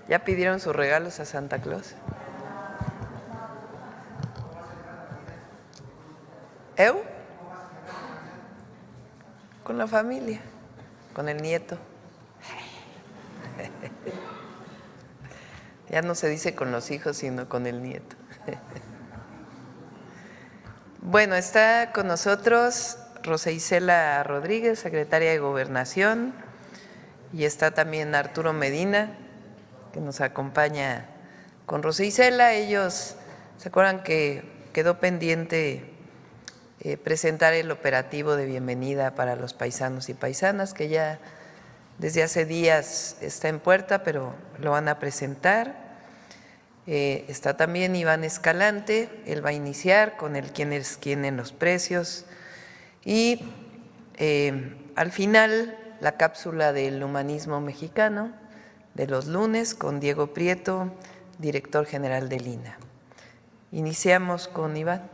¿Ya pidieron sus regalos a Santa Claus? ¿Eu? Con la familia, con el nieto. Ya no se dice con los hijos, sino con el nieto. Bueno, está con nosotros Rosa Isela Rodríguez, secretaria de Gobernación, y está también Arturo Medina, que nos acompaña con Rosa Isela. Ellos, ¿se acuerdan que quedó pendiente presentar el operativo de bienvenida para los paisanos y paisanas, que ya desde hace días está en puerta, pero lo van a presentar? Está también Iván Escalante, él va a iniciar con el quién es quién en los precios, y al final la cápsula del humanismo mexicano de los lunes con Diego Prieto, director general del INAH. Iniciamos con Iván.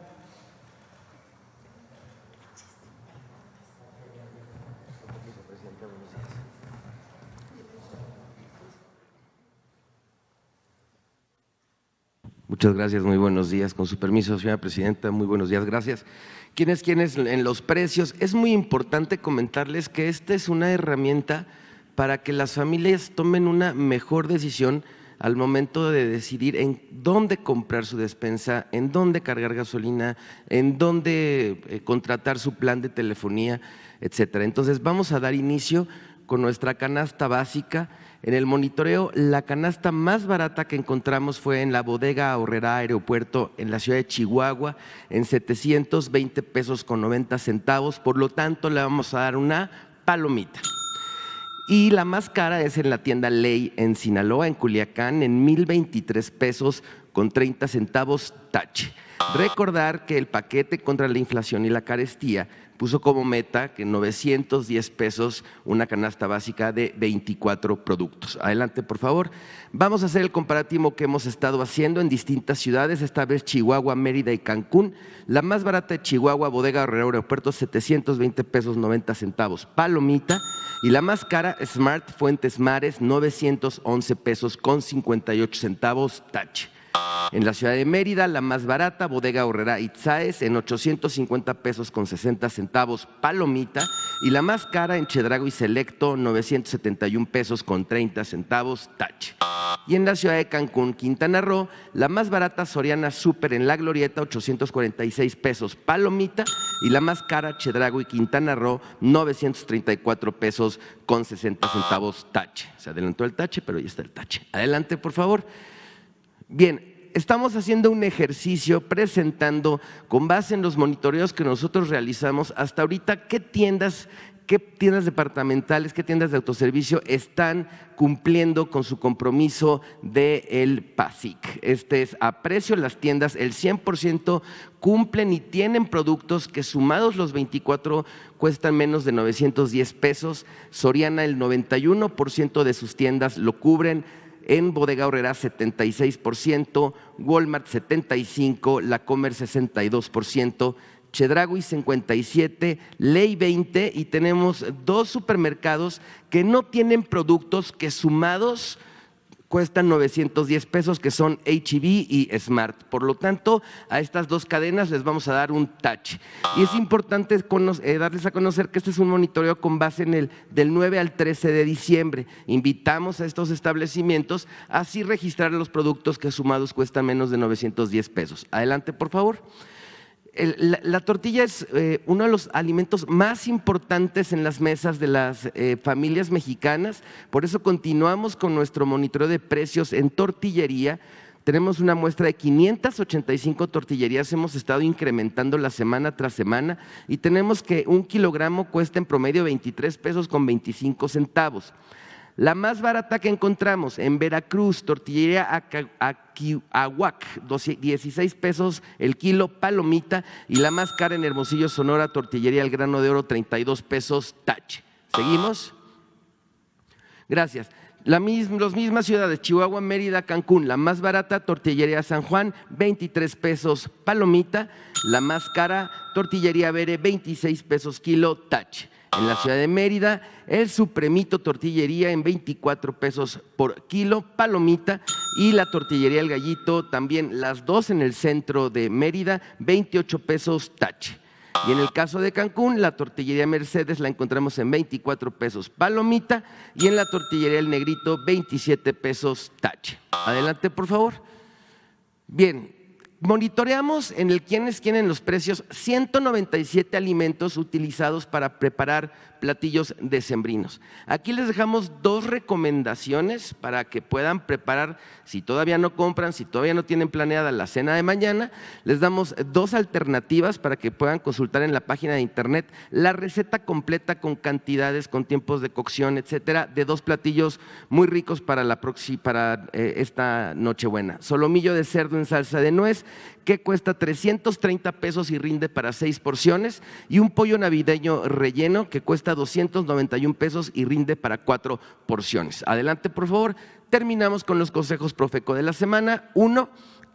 Muchas gracias, muy buenos días. Con su permiso, señora presidenta, muy buenos días, gracias. ¿Quiénes en los precios? Es muy importante comentarles que esta es una herramienta para que las familias tomen una mejor decisión al momento de decidir en dónde comprar su despensa, en dónde cargar gasolina, en dónde contratar su plan de telefonía, etcétera. Entonces vamos a dar inicio con nuestra canasta básica. En el monitoreo, la canasta más barata que encontramos fue en la Bodega Aurrerá Aeropuerto en la ciudad de Chihuahua, en 720 pesos con 90 centavos, por lo tanto le vamos a dar una palomita. Y la más cara es en la tienda Ley en Sinaloa, en Culiacán, en 1,023 pesos con 30 centavos, tache. Recordar que el paquete contra la inflación y la carestía puso como meta que 910 pesos una canasta básica de 24 productos. Adelante, por favor. Vamos a hacer el comparativo que hemos estado haciendo en distintas ciudades, esta vez Chihuahua, Mérida y Cancún. La más barata de Chihuahua, Bodega Aurrerá Aeropuerto, 720 pesos 90 centavos, palomita. Y la más cara, Smart Fuentes Mares, 911 pesos con 58 centavos, tache. En la ciudad de Mérida, la más barata, Bodega Aurrerá Itzáes, en 850 pesos con 60 centavos, palomita. Y la más cara en Chedraui Selecto, 971 pesos con 30 centavos, tache. Y en la ciudad de Cancún, Quintana Roo, la más barata, Soriana Súper en La Glorieta, 846 pesos, palomita. Y la más cara, Chedraui Quintana Roo, 934 pesos con 60 centavos, tache. Se adelantó el tache, pero ya está el tache. Adelante, por favor. Bien, estamos haciendo un ejercicio presentando con base en los monitoreos que nosotros realizamos hasta ahorita qué tiendas departamentales, qué tiendas de autoservicio están cumpliendo con su compromiso del PASIC. Este es a precio, las tiendas el 100% cumplen y tienen productos que sumados los 24 cuestan menos de 910 pesos. Soriana el 91% de sus tiendas lo cubren. En Bodega Aurrerá 76%, Walmart 75%, La Comer 62%, Chedraui 57%, Ley 20%, y tenemos dos supermercados que no tienen productos que sumados cuestan 910 pesos, que son H-E-B y Smart. Por lo tanto, a estas dos cadenas les vamos a dar un tache. Y es importante darles a conocer que este es un monitoreo con base en del 9 al 13 de diciembre. Invitamos a estos establecimientos a así registrar los productos que sumados cuestan menos de 910 pesos. Adelante, por favor. La tortilla es uno de los alimentos más importantes en las mesas de las familias mexicanas, por eso continuamos con nuestro monitoreo de precios en tortillería. Tenemos una muestra de 585 tortillerías, hemos estado incrementando la semana tras semana y tenemos que 1 kilogramo cuesta en promedio 23 pesos con 25 centavos. La más barata que encontramos en Veracruz, tortillería Aguac, 16 pesos el kilo, palomita. Y la más cara en Hermosillo, Sonora, tortillería El Grano de Oro, 32 pesos, tache. ¿Seguimos? Gracias. Las mismas ciudades, Chihuahua, Mérida, Cancún. La más barata, tortillería San Juan, 23 pesos, palomita. La más cara, tortillería Bere, 26 pesos kilo, tache. en la ciudad de Mérida, el Supremito Tortillería en 24 pesos por kilo, palomita, y la Tortillería El Gallito también, las dos en el centro de Mérida, 28 pesos tache. Y en el caso de Cancún, la Tortillería Mercedes la encontramos en 24 pesos palomita y en la Tortillería El Negrito 27 pesos tache. Adelante, por favor. Bien, monitoreamos en el quién es quién en los precios 197 alimentos utilizados para preparar platillos decembrinos. Aquí les dejamos dos recomendaciones para que puedan preparar, si todavía no compran, si todavía no tienen planeada la cena de mañana, les damos dos alternativas para que puedan consultar en la página de internet la receta completa con cantidades, con tiempos de cocción, etcétera, de dos platillos muy ricos para esta Nochebuena. Solomillo de cerdo en salsa de nuez, que cuesta 330 pesos y rinde para 6 porciones, y un pollo navideño relleno que cuesta 291 pesos y rinde para 4 porciones. Adelante, por favor. Terminamos con los consejos Profeco de la semana. 1.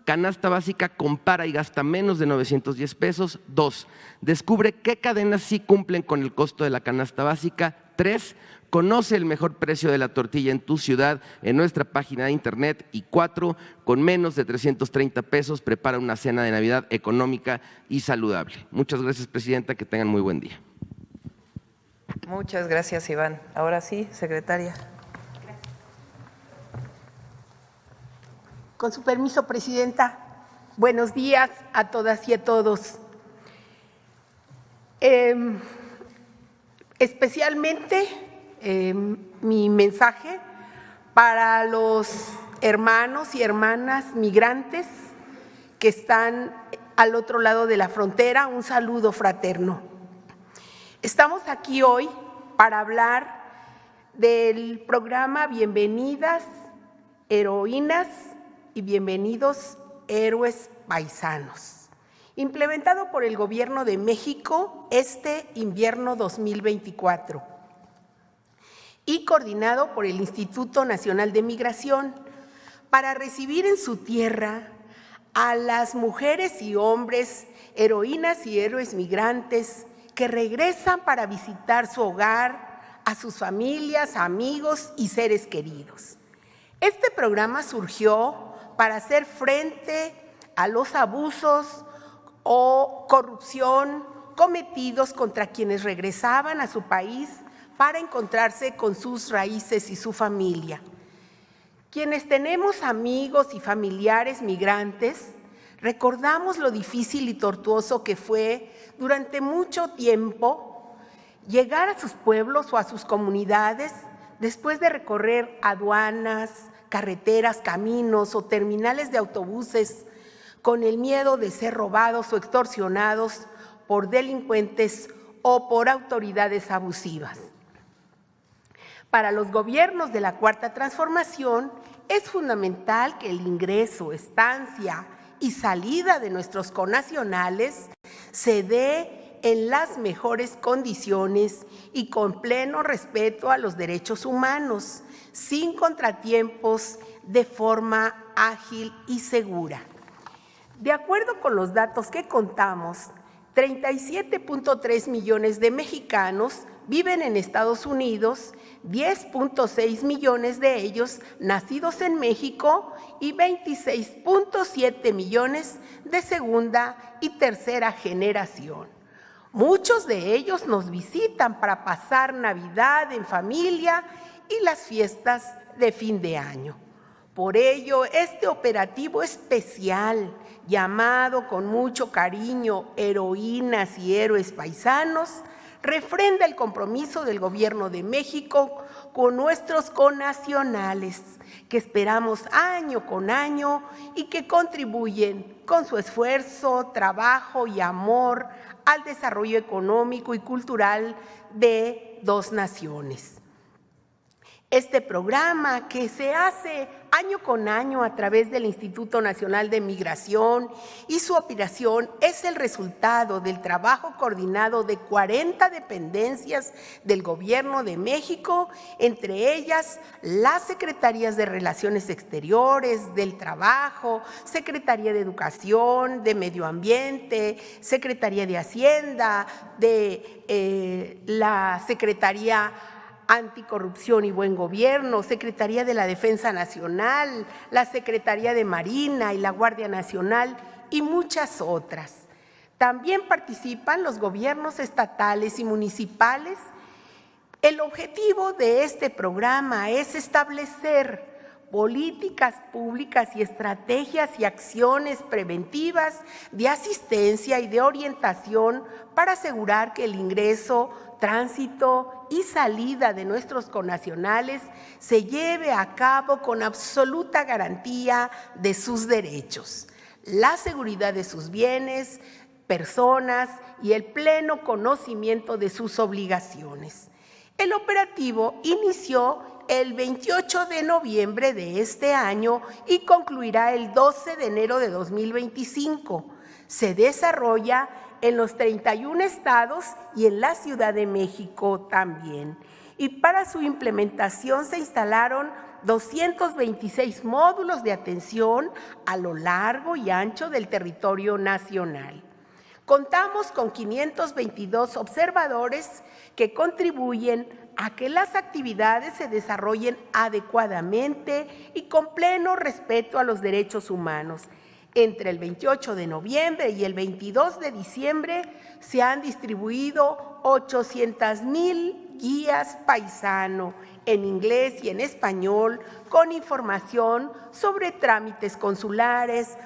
Canasta básica, compara y gasta menos de 910 pesos. 2. Descubre qué cadenas sí cumplen con el costo de la canasta básica. 3. Conoce el mejor precio de la tortilla en tu ciudad en nuestra página de internet. Y 4. Con menos de 330 pesos prepara una cena de Navidad económica y saludable. Muchas gracias, presidenta, que tengan muy buen día. Muchas gracias, Iván. Ahora sí, secretaria. Con su permiso, presidenta, buenos días a todas y a todos. Especialmente mi mensaje para los hermanos y hermanas migrantes que están al otro lado de la frontera, un saludo fraterno. Estamos aquí hoy para hablar del programa Bienvenidas Heroínas y Bienvenidos Héroes Paisanos, implementado por el Gobierno de México este invierno 2024 y coordinado por el Instituto Nacional de Migración para recibir en su tierra a las mujeres y hombres, heroínas y héroes migrantes que regresan para visitar su hogar, a sus familias, amigos y seres queridos. Este programa surgió para hacer frente a los abusos o corrupción cometidos contra quienes regresaban a su país para encontrarse con sus raíces y su familia. Quienes tenemos amigos y familiares migrantes, recordamos lo difícil y tortuoso que fue durante mucho tiempo llegar a sus pueblos o a sus comunidades después de recorrer aduanas, carreteras, caminos o terminales de autobuses con el miedo de ser robados o extorsionados por delincuentes o por autoridades abusivas. Para los gobiernos de la Cuarta Transformación es fundamental que el ingreso, estancia y salida de nuestros connacionales se dé en las mejores condiciones y con pleno respeto a los derechos humanos, sin contratiempos, de forma ágil y segura. De acuerdo con los datos que contamos, 37.3 millones de mexicanos viven en Estados Unidos, 10.6 millones de ellos nacidos en México y 26.7 millones de segunda y tercera generación. Muchos de ellos nos visitan para pasar Navidad en familia y las fiestas de fin de año. Por ello, este operativo especial, llamado con mucho cariño Heroínas y Héroes Paisanos, refrenda el compromiso del Gobierno de México con nuestros connacionales, que esperamos año con año y que contribuyen con su esfuerzo, trabajo y amor al desarrollo económico y cultural de dos naciones. Este programa, que se hace año con año a través del Instituto Nacional de Migración y su operación es el resultado del trabajo coordinado de 40 dependencias del Gobierno de México, entre ellas las Secretarías de Relaciones Exteriores, del Trabajo, Secretaría de Educación, de Medio Ambiente, Secretaría de Hacienda, de la Secretaría Anticorrupción y Buen Gobierno, Secretaría de la Defensa Nacional, la Secretaría de Marina y la Guardia Nacional y muchas otras. También participan los gobiernos estatales y municipales. El objetivo de este programa es establecer políticas públicas y estrategias y acciones preventivas de asistencia y de orientación para asegurar que el ingreso, tránsito y salida de nuestros connacionales se lleve a cabo con absoluta garantía de sus derechos, la seguridad de sus bienes, personas y el pleno conocimiento de sus obligaciones. El operativo inició el 28 de noviembre de este año y concluirá el 12 de enero de 2025. Se desarrolla en los 31 estados y en la Ciudad de México también. Y para su implementación se instalaron 226 módulos de atención a lo largo y ancho del territorio nacional. Contamos con 522 observadores que contribuyen a que las actividades se desarrollen adecuadamente y con pleno respeto a los derechos humanos. Entre el 28 de noviembre y el 22 de diciembre se han distribuido 800,000 guías paisano en inglés y en español con información sobre trámites consulares,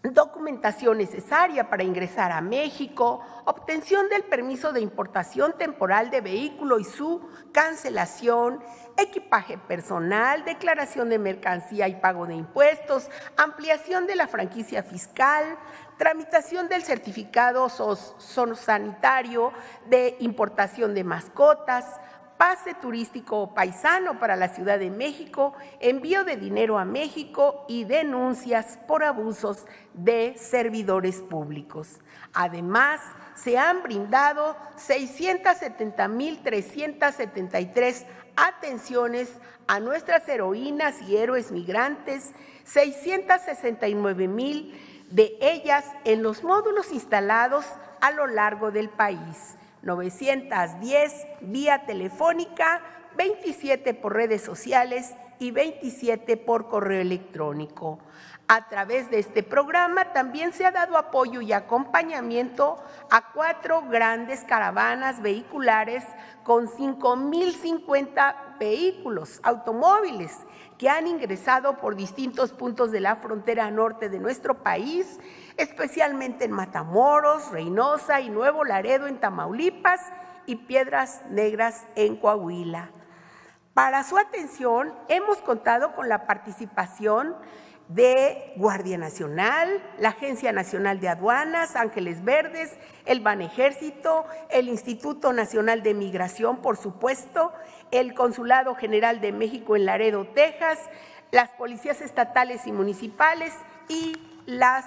documentación necesaria para ingresar a México, obtención del permiso de importación temporal de vehículo y su cancelación, equipaje personal, declaración de mercancía y pago de impuestos, ampliación de la franquicia fiscal, tramitación del certificado sanitario de importación de mascotas, pase turístico paisano para la Ciudad de México, envío de dinero a México y denuncias por abusos de servidores públicos. Además, se han brindado 670,373 atenciones a nuestras heroínas y héroes migrantes, 669,000 de ellas en los módulos instalados a lo largo del país. 910 vía telefónica, 27 por redes sociales y 27 por correo electrónico. A través de este programa también se ha dado apoyo y acompañamiento a 4 grandes caravanas vehiculares con 5,050 vehículos, automóviles, que han ingresado por distintos puntos de la frontera norte de nuestro país, especialmente en Matamoros, Reynosa y Nuevo Laredo en Tamaulipas y Piedras Negras en Coahuila. Para su atención hemos contado con la participación de Guardia Nacional, la Agencia Nacional de Aduanas, Ángeles Verdes, el Banejército, el Instituto Nacional de Migración, por supuesto, el Consulado General de México en Laredo, Texas, las policías estatales y municipales y las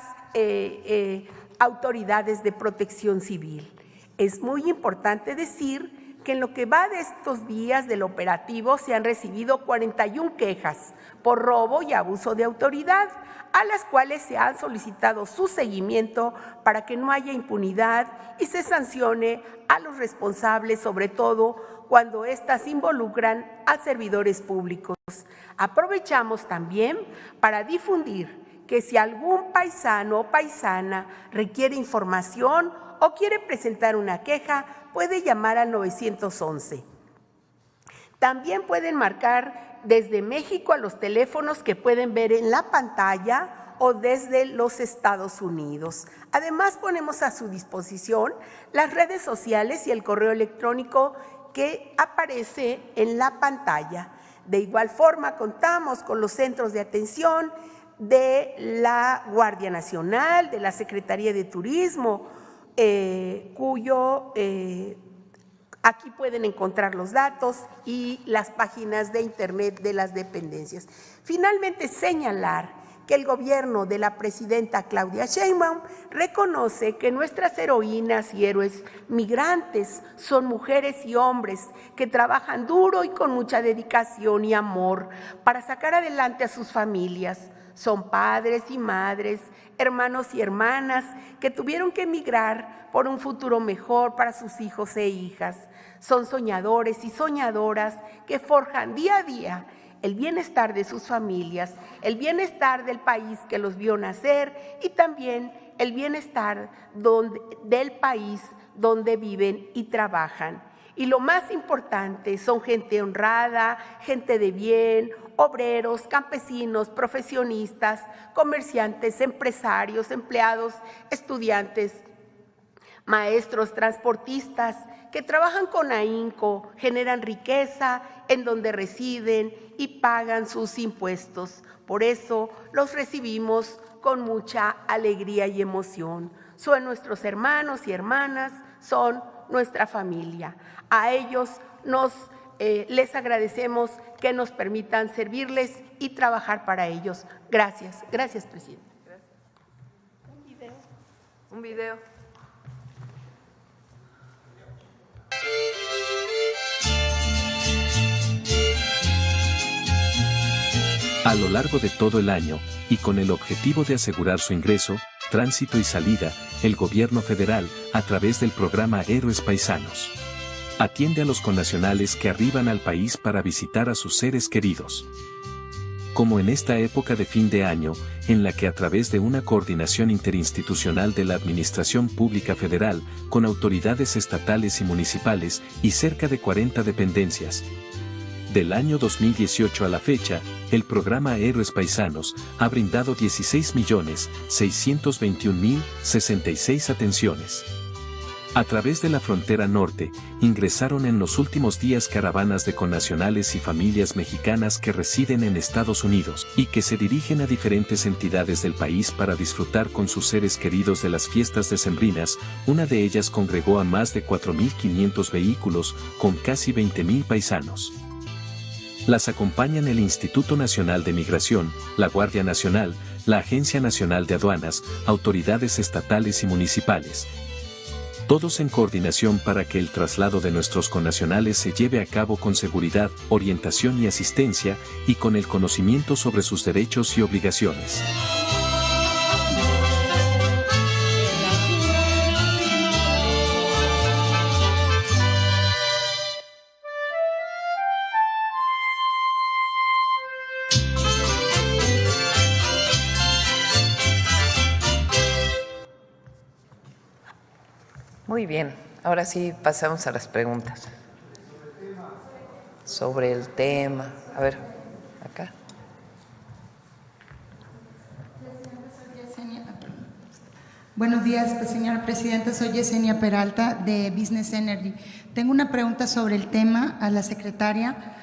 autoridades de protección civil. Es muy importante decir que en lo que va de estos días del operativo se han recibido 41 quejas por robo y abuso de autoridad, a las cuales se ha solicitado su seguimiento para que no haya impunidad y se sancione a los responsables, sobre todo cuando éstas involucran a servidores públicos. Aprovechamos también para difundir que si algún paisano o paisana requiere información o quiere presentar una queja, puede llamar al 911. También pueden marcar desde México a los teléfonos que pueden ver en la pantalla o desde los Estados Unidos. Además, ponemos a su disposición las redes sociales y el correo electrónico que aparece en la pantalla. De igual forma, contamos con los centros de atención de la Guardia Nacional, de la Secretaría de Turismo, cuyo Aquí pueden encontrar los datos y las páginas de internet de las dependencias. Finalmente, señalar que el gobierno de la presidenta Claudia Sheinbaum reconoce que nuestras heroínas y héroes migrantes son mujeres y hombres que trabajan duro y con mucha dedicación y amor para sacar adelante a sus familias. Son padres y madres, hermanos y hermanas que tuvieron que emigrar por un futuro mejor para sus hijos e hijas. Son soñadores y soñadoras que forjan día a día el bienestar de sus familias, el bienestar del país que los vio nacer y también el bienestar del país donde viven y trabajan. Y lo más importante, son gente honrada, gente de bien, obreros, campesinos, profesionistas, comerciantes, empresarios, empleados, estudiantes, maestros, transportistas, que trabajan con ahínco, generan riqueza en donde residen y pagan sus impuestos. Por eso los recibimos con mucha alegría y emoción. Son nuestros hermanos y hermanas, son nuestra familia. A ellos les agradecemos que nos permitan servirles y trabajar para ellos. Gracias. Gracias, presidente. Gracias. Un video. A lo largo de todo el año, y con el objetivo de asegurar su ingreso, tránsito y salida, el gobierno federal, a través del programa Héroes Paisanos, atiende a los connacionales que arriban al país para visitar a sus seres queridos. Como en esta época de fin de año, en la que a través de una coordinación interinstitucional de la Administración Pública Federal, con autoridades estatales y municipales, y cerca de 40 dependencias, del año 2018 a la fecha, el programa Héroes Paisanos ha brindado 16.621.066 atenciones. A través de la frontera norte, ingresaron en los últimos días caravanas de connacionales y familias mexicanas que residen en Estados Unidos y que se dirigen a diferentes entidades del país para disfrutar con sus seres queridos de las fiestas decembrinas. Una de ellas congregó a más de 4.500 vehículos, con casi 20.000 paisanos. Las acompañan el Instituto Nacional de Migración, la Guardia Nacional, la Agencia Nacional de Aduanas, autoridades estatales y municipales. Todos en coordinación para que el traslado de nuestros connacionales se lleve a cabo con seguridad, orientación y asistencia, y con el conocimiento sobre sus derechos y obligaciones. Muy bien, ahora sí pasamos a las preguntas. Sobre el tema. A ver, acá. Buenos días, señora presidenta. Soy Yesenia Peralta de Business Energy. Tengo una pregunta sobre el tema a la secretaria.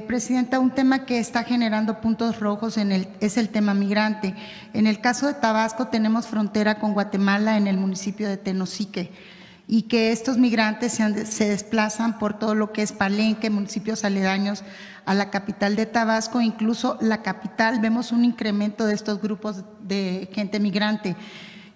Presidenta, un tema que está generando puntos rojos es el tema migrante. En el caso de Tabasco tenemos frontera con Guatemala en el municipio de Tenosique, y que estos migrantes se desplazan por todo lo que es Palenque, municipios aledaños a la capital de Tabasco. Incluso la capital, vemos un incremento de estos grupos de gente migrante.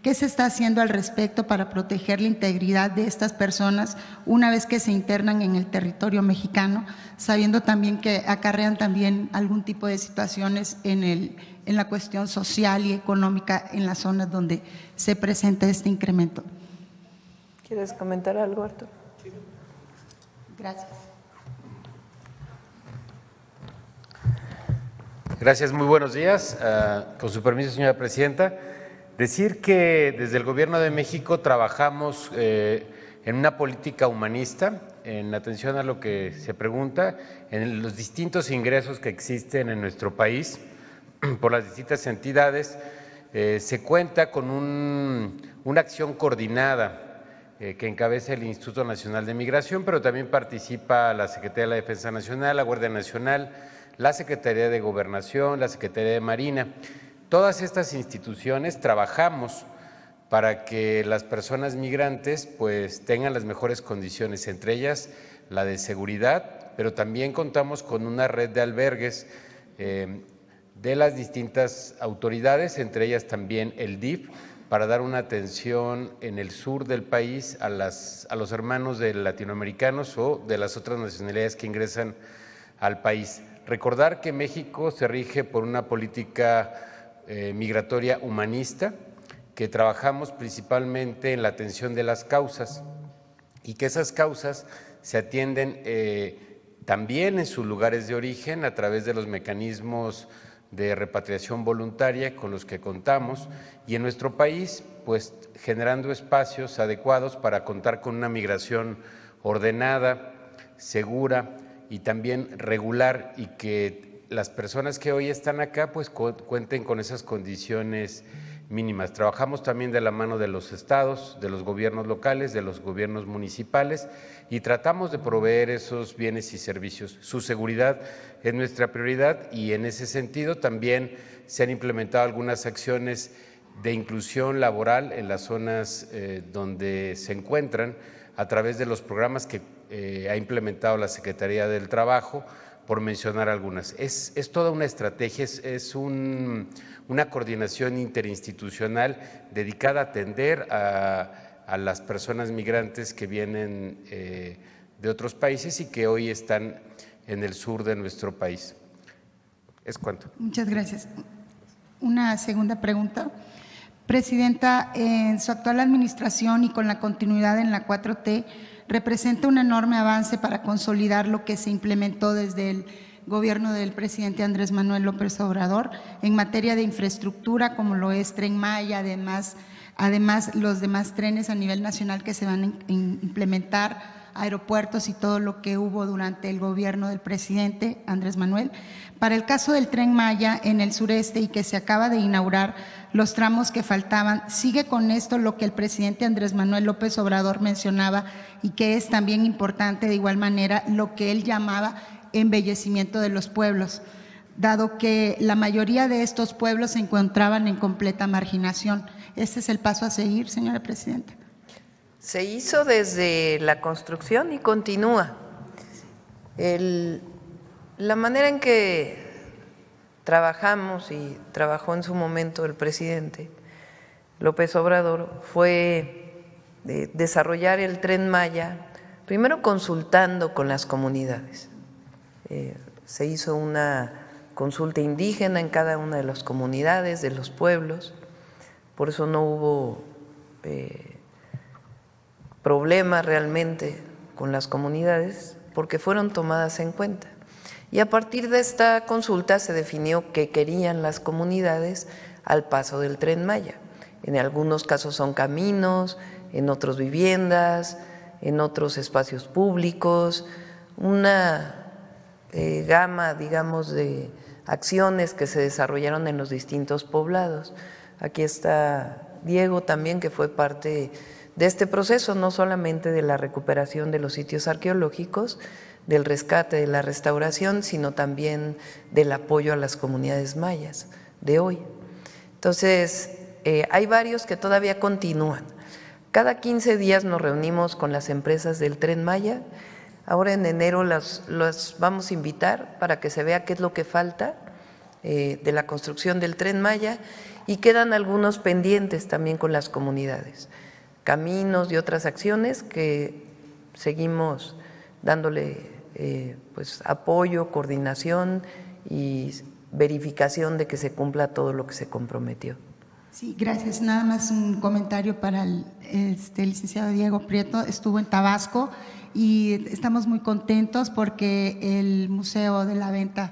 ¿Qué se está haciendo al respecto para proteger la integridad de estas personas una vez que se internan en el territorio mexicano, sabiendo también que acarrean también algún tipo de situaciones en la cuestión social y económica en las zonas donde se presenta este incremento? ¿Quieres comentar algo, Arturo? Sí. Gracias. Gracias, muy buenos días. Con su permiso, señora presidenta. Decir que desde el Gobierno de México trabajamos en una política humanista, en atención a lo que se pregunta, en los distintos ingresos que existen en nuestro país por las distintas entidades. Se cuenta con una acción coordinada que encabeza el Instituto Nacional de Migración, pero también participa la Secretaría de la Defensa Nacional, la Guardia Nacional, la Secretaría de Gobernación, la Secretaría de Marina. Todas estas instituciones trabajamos para que las personas migrantes pues tengan las mejores condiciones, entre ellas la de seguridad, pero también contamos con una red de albergues de las distintas autoridades, entre ellas también el DIF, para dar una atención en el sur del país a los hermanos de latinoamericanos o de las otras nacionalidades que ingresan al país. Recordar que México se rige por una política migratoria humanista, que trabajamos principalmente en la atención de las causas y que esas causas se atienden también en sus lugares de origen a través de los mecanismos de repatriación voluntaria con los que contamos, y en nuestro país pues generando espacios adecuados para contar con una migración ordenada, segura y también regular, y que las personas que hoy están acá pues cuenten con esas condiciones mínimas. Trabajamos también de la mano de los estados, de los gobiernos locales, de los gobiernos municipales, y tratamos de proveer esos bienes y servicios. Su seguridad es nuestra prioridad, y en ese sentido también se han implementado algunas acciones de inclusión laboral en las zonas donde se encuentran a través de los programas que ha implementado la Secretaría del Trabajo, por mencionar algunas. Es toda una estrategia, es una coordinación interinstitucional dedicada a atender a las personas migrantes que vienen de otros países y que hoy están en el sur de nuestro país. Es cuanto. Muchas gracias. Una segunda pregunta. Presidenta, en su actual administración y con la continuidad en la 4T, representa un enorme avance para consolidar lo que se implementó desde el gobierno del presidente Andrés Manuel López Obrador en materia de infraestructura, como lo es Tren Maya, además los demás trenes a nivel nacional que se van a implementar, aeropuertos y todo lo que hubo durante el gobierno del presidente Andrés Manuel. Para el caso del Tren Maya en el sureste y que se acaba de inaugurar, los tramos que faltaban, sigue con esto lo que el presidente Andrés Manuel López Obrador mencionaba y que es también importante de igual manera lo que él llamaba embellecimiento de los pueblos, dado que la mayoría de estos pueblos se encontraban en completa marginación. ¿Este es el paso a seguir, señora presidenta? Se hizo desde la construcción y continúa. La manera en que trabajamos y trabajó en su momento el presidente López Obrador fue desarrollar el Tren Maya, primero consultando con las comunidades. Se hizo una consulta indígena en cada una de las comunidades, de los pueblos, por eso no hubo problema realmente con las comunidades, porque fueron tomadas en cuenta. Y a partir de esta consulta se definió qué querían las comunidades al paso del Tren Maya. En algunos casos son caminos, en otros viviendas, en otros espacios públicos, una gama, digamos, de acciones que se desarrollaron en los distintos poblados. Aquí está Diego también, que fue parte de este proceso, no solamente de la recuperación de los sitios arqueológicos, del rescate, de la restauración, sino también del apoyo a las comunidades mayas de hoy. Entonces, hay varios que todavía continúan. Cada 15 días nos reunimos con las empresas del Tren Maya. Ahora en enero las vamos a invitar para que se vea qué es lo que falta de la construcción del Tren Maya, y quedan algunos pendientes también con las comunidades, caminos y otras acciones que seguimos dándole pues apoyo, coordinación y verificación de que se cumpla todo lo que se comprometió. Sí, gracias. Nada más un comentario para el licenciado Diego Prieto. Estuvo en Tabasco y estamos muy contentos porque el Museo de la Venta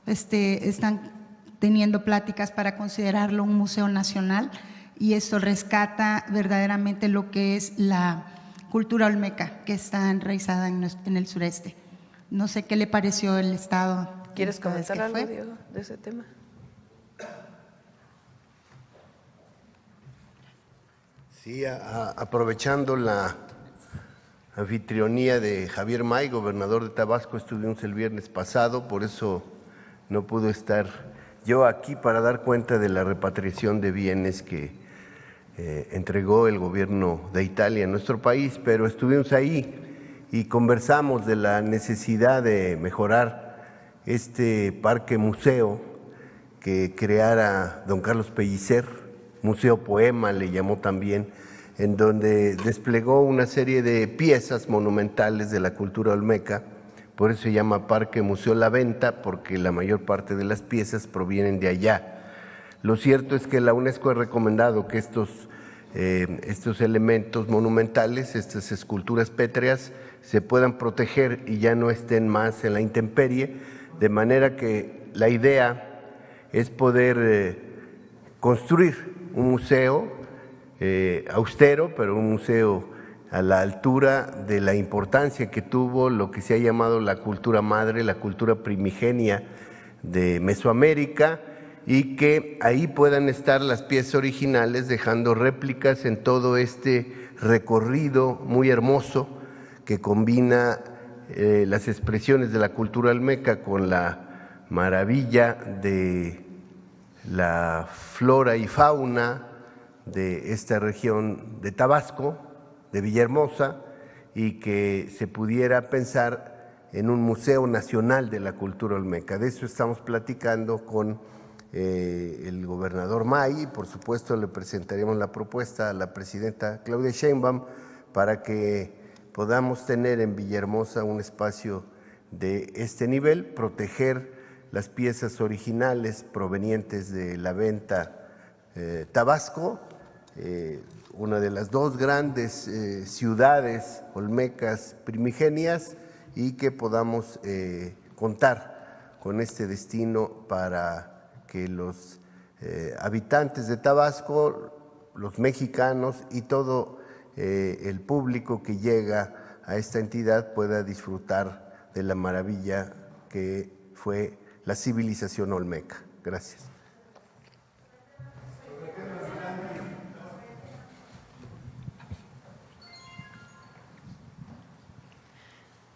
están teniendo pláticas para considerarlo un museo nacional, y esto rescata verdaderamente lo que es la cultura olmeca que está enraizada en el sureste. No sé qué le pareció el estado. ¿Quieres comentar algo, Diego, de ese tema? Sí, aprovechando la anfitrionía de Javier May, gobernador de Tabasco, estuvimos el viernes pasado, por eso no pudo estar yo aquí para dar cuenta de la repatriación de bienes que entregó el gobierno de Italia a nuestro país, pero estuvimos ahí y conversamos de la necesidad de mejorar este parque museo que creara don Carlos Pellicer, Museo Poema le llamó también, en donde desplegó una serie de piezas monumentales de la cultura olmeca. Por eso se llama Parque Museo La Venta, porque la mayor parte de las piezas provienen de allá. Lo cierto es que la UNESCO ha recomendado que estos elementos monumentales, estas esculturas pétreas, se puedan proteger y ya no estén más en la intemperie, de manera que la idea es poder construir un museo austero, pero un museo a la altura de la importancia que tuvo lo que se ha llamado la cultura madre, la cultura primigenia de Mesoamérica, y que ahí puedan estar las piezas originales dejando réplicas en todo este recorrido muy hermoso que combina las expresiones de la cultura olmeca con la maravilla de la flora y fauna de esta región de Tabasco, de Villahermosa, y que se pudiera pensar en un Museo Nacional de la Cultura Olmeca. De eso estamos platicando con el gobernador May, y por supuesto le presentaremos la propuesta a la presidenta Claudia Sheinbaum para que podamos tener en Villahermosa un espacio de este nivel, proteger las piezas originales provenientes de La Venta, Tabasco, una de las dos grandes ciudades olmecas primigenias, y que podamos contar con este destino para que los habitantes de Tabasco, los mexicanos y todo el público que llega a esta entidad pueda disfrutar de la maravilla que fue la civilización olmeca. Gracias.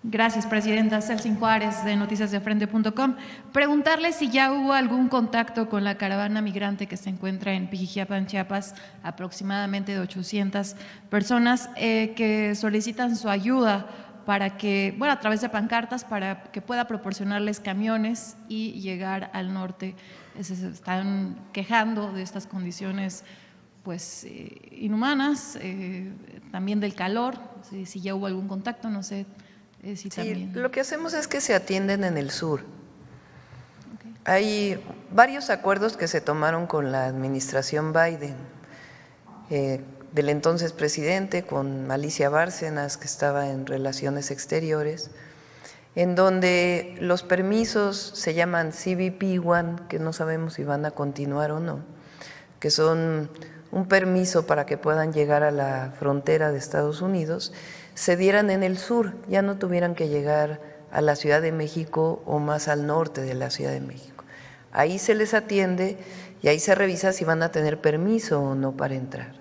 Gracias, presidenta. Celsin Juárez, de noticiasdefrente.com. Preguntarle si ya hubo algún contacto con la caravana migrante que se encuentra en Pijijiapan, Chiapas, aproximadamente de 800 personas que solicitan su ayuda para que, bueno, a través de pancartas, para que pueda proporcionarles camiones y llegar al norte. Se están quejando de estas condiciones pues inhumanas, también del calor, si ya hubo algún contacto, no sé. Sí, lo que hacemos es que se atienden en el sur. Okay. Hay varios acuerdos que se tomaron con la administración Biden, del entonces presidente, con Alicia Bárcenas, que estaba en Relaciones Exteriores, en donde los permisos se llaman CBP-1, que no sabemos si van a continuar o no, que son un permiso para que puedan llegar a la frontera de Estados Unidos, se dieran en el sur, ya no tuvieran que llegar a la Ciudad de México o más al norte de la Ciudad de México. Ahí se les atiende y ahí se revisa si van a tener permiso o no para entrar.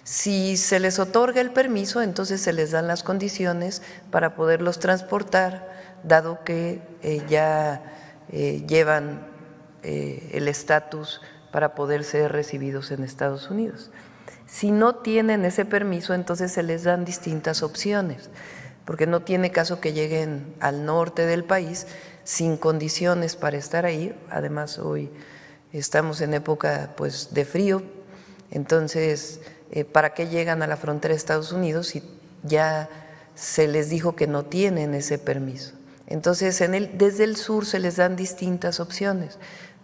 Si se les otorga el permiso, entonces se les dan las condiciones para poderlos transportar, dado que ya llevan el estatus para poder ser recibidos en Estados Unidos. Si no tienen ese permiso, entonces se les dan distintas opciones, porque no tiene caso que lleguen al norte del país sin condiciones para estar ahí. Además, hoy estamos en época pues de frío, entonces, ¿para qué llegan a la frontera de Estados Unidos si ya se les dijo que no tienen ese permiso? Entonces, desde el sur se les dan distintas opciones.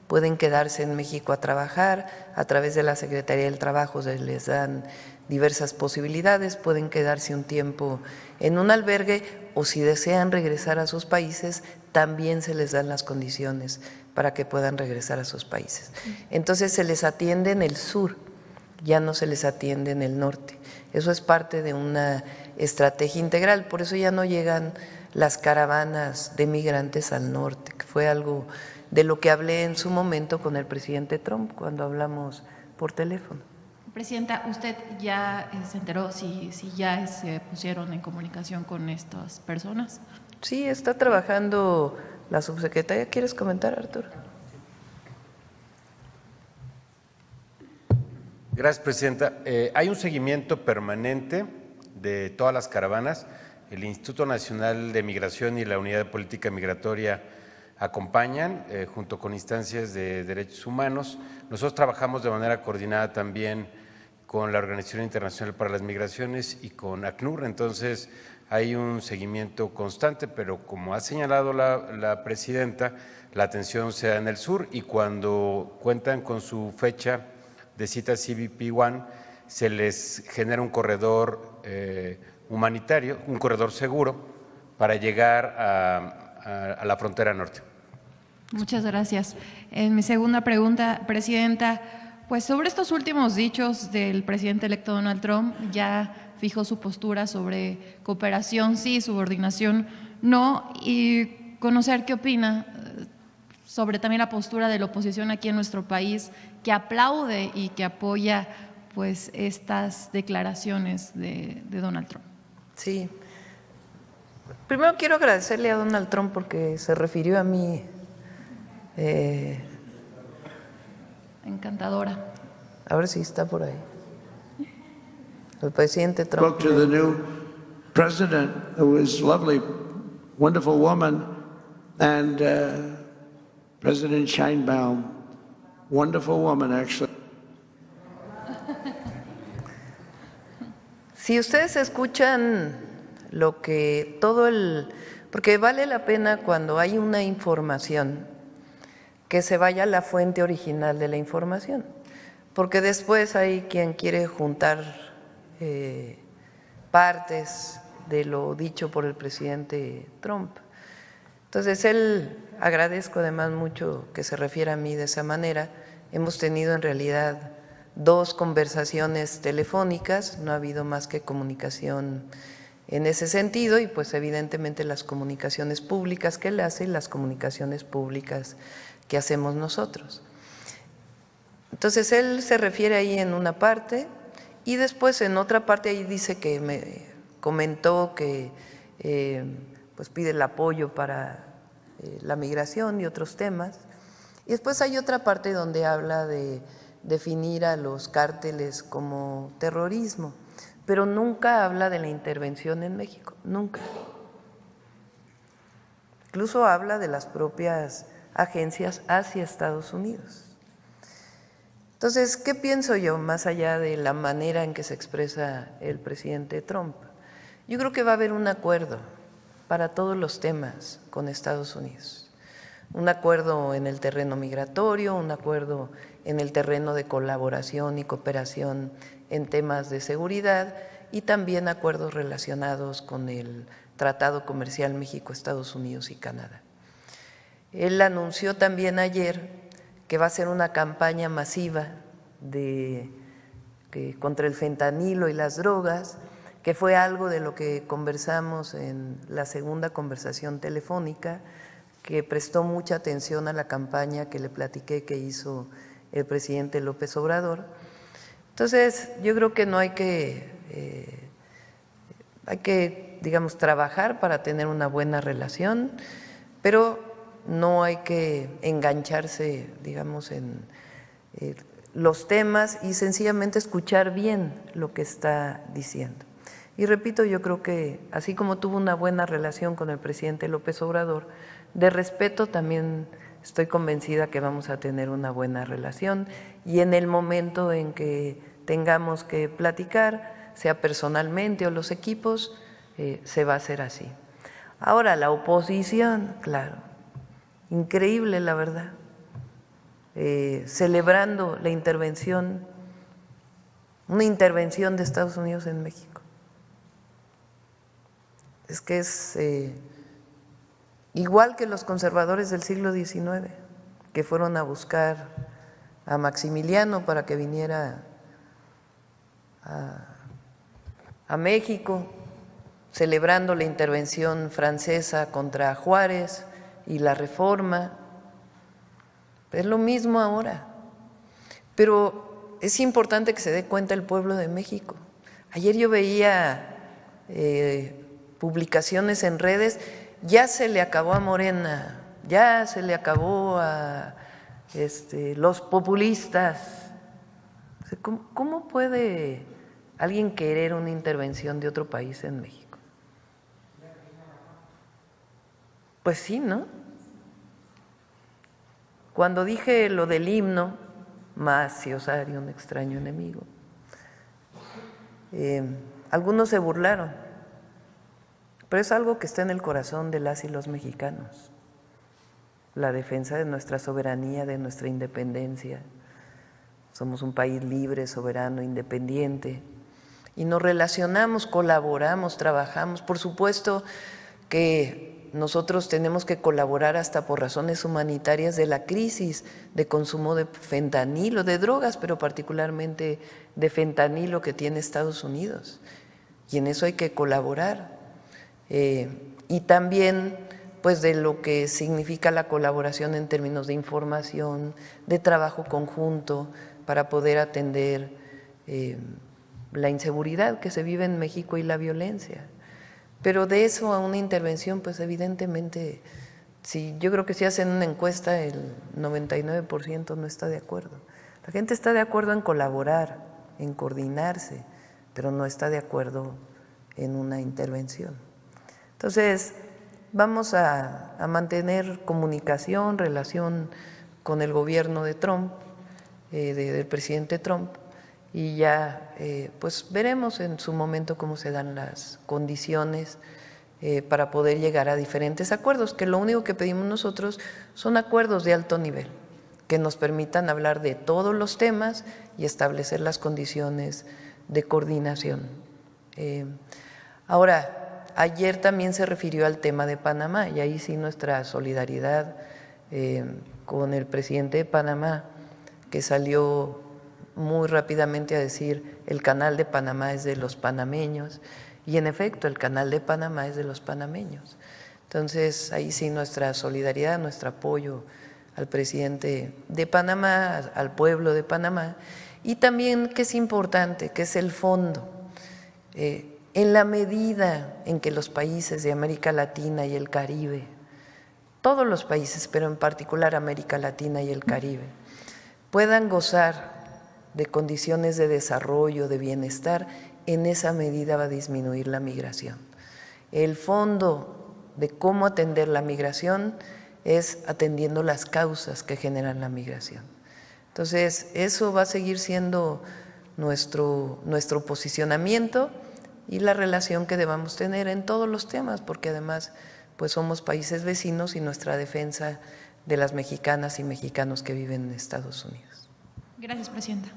Pueden quedarse en México a trabajar, a través de la Secretaría del Trabajo se les dan diversas posibilidades, pueden quedarse un tiempo en un albergue o si desean regresar a sus países, también se les dan las condiciones para que puedan regresar a sus países. Entonces se les atiende en el sur, ya no se les atiende en el norte. Eso es parte de una estrategia integral, por eso ya no llegan las caravanas de migrantes al norte, que fue algo de lo que hablé en su momento con el presidente Trump cuando hablamos por teléfono. Presidenta, ¿usted ya se enteró si ya se pusieron en comunicación con estas personas? Sí, está trabajando la subsecretaria. ¿Quieres comentar, Arturo? Gracias, Presidenta. Hay un seguimiento permanente de todas las caravanas. El Instituto Nacional de Migración y la Unidad de Política Migratoria acompañan junto con instancias de derechos humanos. Nosotros trabajamos de manera coordinada también con la Organización Internacional para las Migraciones y con ACNUR, entonces hay un seguimiento constante, pero como ha señalado la Presidenta, la atención se da en el sur y cuando cuentan con su fecha de cita CBP-1, se les genera un corredor humanitario, un corredor seguro para llegar a la frontera norte. Muchas gracias. En mi segunda pregunta, Presidenta, pues sobre estos últimos dichos del presidente electo Donald Trump, ya fijó su postura sobre cooperación sí, subordinación no, y conocer qué opina sobre también la postura de la oposición aquí en nuestro país, que aplaude y que apoya pues estas declaraciones de Donald Trump. Sí. Primero quiero agradecerle a Donald Trump porque se refirió a mí. Encantadora. A ver si está por ahí. El presidente Trump. Spoke to the new president, who is lovely, wonderful woman, and President Sheinbaum, wonderful woman, actually. Si ustedes escuchan lo que porque vale la pena cuando hay una información que se vaya a la fuente original de la información, porque después hay quien quiere juntar partes de lo dicho por el presidente Trump. Entonces, agradezco además mucho que se refiera a mí de esa manera. Hemos tenido en realidad 2 conversaciones telefónicas, no ha habido más que comunicación en ese sentido y pues evidentemente las comunicaciones públicas que él hace y las comunicaciones públicas que hacemos nosotros. Entonces él se refiere ahí en una parte y después en otra parte ahí dice que me comentó que pues pide el apoyo para la migración y otros temas. Y después hay otra parte donde habla de definir a los cárteles como terrorismo, pero nunca habla de la intervención en México, nunca. Incluso habla de las propias agencias hacia Estados Unidos. Entonces, ¿qué pienso yo más allá de la manera en que se expresa el presidente Trump? Yo creo que va a haber un acuerdo para todos los temas con Estados Unidos. Un acuerdo en el terreno migratorio, un acuerdo en el terreno de colaboración y cooperación en temas de seguridad y también acuerdos relacionados con el Tratado Comercial México-Estados Unidos y Canadá. Él anunció también ayer que va a hacer una campaña masiva contra el fentanilo y las drogas, que fue algo de lo que conversamos en la segunda conversación telefónica, que prestó mucha atención a la campaña que le platiqué que hizo el presidente López Obrador. Entonces, yo creo que no hay que, digamos, trabajar para tener una buena relación, pero no hay que engancharse, digamos, en los temas y sencillamente escuchar bien lo que está diciendo. Y repito, yo creo que así como tuvo una buena relación con el presidente López Obrador, de respeto también estoy convencida que vamos a tener una buena relación y en el momento en que tengamos que platicar, sea personalmente o los equipos, se va a hacer así. Ahora, la oposición, claro, increíble la verdad, celebrando la intervención, una intervención de Estados Unidos en México. Es que es igual que los conservadores del siglo XIX, que fueron a buscar a Maximiliano para que viniera a México, celebrando la intervención francesa contra Juárez y la Reforma. Es lo mismo ahora, pero es importante que se dé cuenta el pueblo de México. Ayer yo veía publicaciones en redes, ya se le acabó a Morena, ya se le acabó a los populistas. ¿Cómo puede alguien querer una intervención de otro país en México? Pues sí, ¿no? Cuando dije lo del himno, más si osaría un extraño enemigo, algunos se burlaron, pero es algo que está en el corazón de las y los mexicanos, la defensa de nuestra soberanía, de nuestra independencia. Somos un país libre, soberano, independiente, y nos relacionamos, colaboramos, trabajamos. Por supuesto que nosotros tenemos que colaborar hasta por razones humanitarias de la crisis de consumo de fentanilo, de drogas, pero particularmente de fentanilo que tiene Estados Unidos, y en eso hay que colaborar. Y también pues de lo que significa la colaboración en términos de información, de trabajo conjunto para poder atender la inseguridad que se vive en México y la violencia. Pero de eso a una intervención, pues evidentemente, yo creo que si hacen una encuesta, el 99% no está de acuerdo. La gente está de acuerdo en colaborar, en coordinarse, pero no está de acuerdo en una intervención. Entonces, vamos a mantener comunicación, relación con el gobierno de Trump, del presidente Trump, y ya pues veremos en su momento cómo se dan las condiciones para poder llegar a diferentes acuerdos, que lo único que pedimos nosotros son acuerdos de alto nivel, que nos permitan hablar de todos los temas y establecer las condiciones de coordinación. Ahora, ayer también se refirió al tema de Panamá, y ahí sí nuestra solidaridad con el presidente de Panamá, que salió muy rápidamente a decir el canal de Panamá es de los panameños, y en efecto el canal de Panamá es de los panameños. Entonces ahí sí nuestra solidaridad, nuestro apoyo al presidente de Panamá, al pueblo de Panamá, y también que es importante, que es el fondo. En la medida en que los países de América Latina y el Caribe, todos los países, pero en particular América Latina y el Caribe, puedan gozar de condiciones de desarrollo, de bienestar, en esa medida va a disminuir la migración. El fondo de cómo atender la migración es atendiendo las causas que generan la migración. Entonces, eso va a seguir siendo nuestro posicionamiento y la relación que debamos tener en todos los temas, porque además pues somos países vecinos y nuestra defensa de las mexicanas y mexicanos que viven en Estados Unidos. Gracias, presidenta.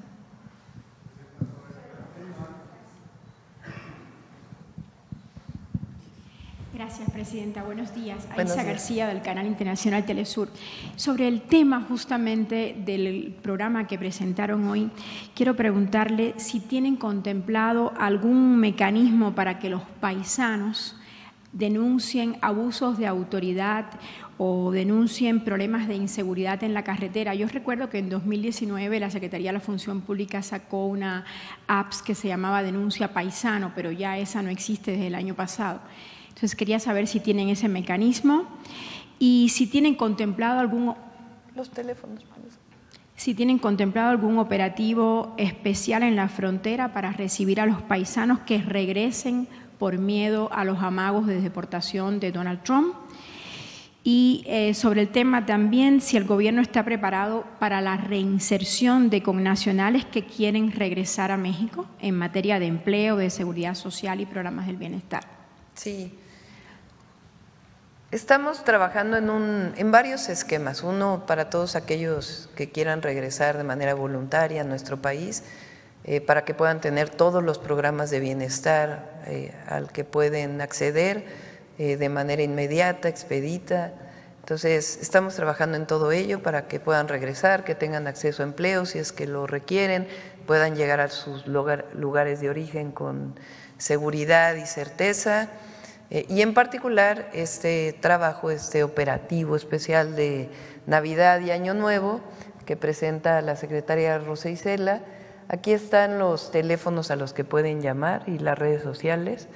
Gracias, presidenta. Buenos días. Buenos Aisa días. García, del Canal Internacional Telesur. Sobre el tema justamente del programa que presentaron hoy, quiero preguntarle si tienen contemplado algún mecanismo para que los paisanos denuncien abusos de autoridad o denuncien problemas de inseguridad en la carretera. Yo recuerdo que en 2019 la Secretaría de la Función Pública sacó una apps que se llamaba Denuncia Paisano, pero ya esa no existe desde el año pasado. Entonces quería saber si tienen ese mecanismo y si tienen contemplado algún operativo especial en la frontera para recibir a los paisanos que regresen por miedo a los amagos de deportación de Donald Trump. Y sobre el tema también, si el gobierno está preparado para la reinserción de connacionales que quieren regresar a México en materia de empleo, de seguridad social y programas del bienestar. Sí. Estamos trabajando en varios esquemas. Uno, para todos aquellos que quieran regresar de manera voluntaria a nuestro país, para que puedan tener todos los programas de bienestar al que pueden acceder de manera inmediata, expedita. Entonces, estamos trabajando en todo ello para que puedan regresar, que tengan acceso a empleo si es que lo requieren, puedan llegar a sus lugares de origen con seguridad y certeza. Y en particular este trabajo, este operativo especial de Navidad y Año Nuevo que presenta la secretaria Rosa Isela. Aquí están los teléfonos a los que pueden llamar y las redes sociales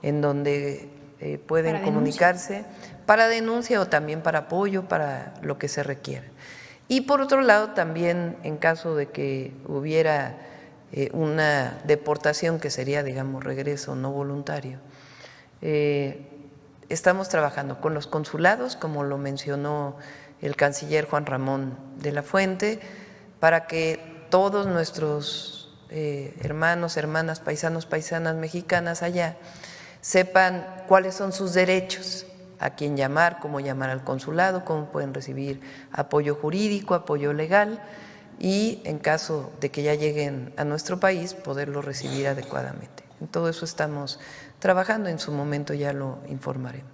en donde pueden comunicarse para denuncia o también para apoyo, para lo que se requiera. Y por otro lado también en caso de que hubiera una deportación que sería, digamos, regreso no voluntario. Estamos trabajando con los consulados, como lo mencionó el canciller Juan Ramón de la Fuente, para que todos nuestros hermanos, hermanas, paisanos, paisanas mexicanas allá sepan cuáles son sus derechos, a quién llamar, cómo llamar al consulado, cómo pueden recibir apoyo jurídico, apoyo legal y en caso de que ya lleguen a nuestro país, poderlo recibir adecuadamente. En todo eso estamos trabajando, en su momento ya lo informaremos.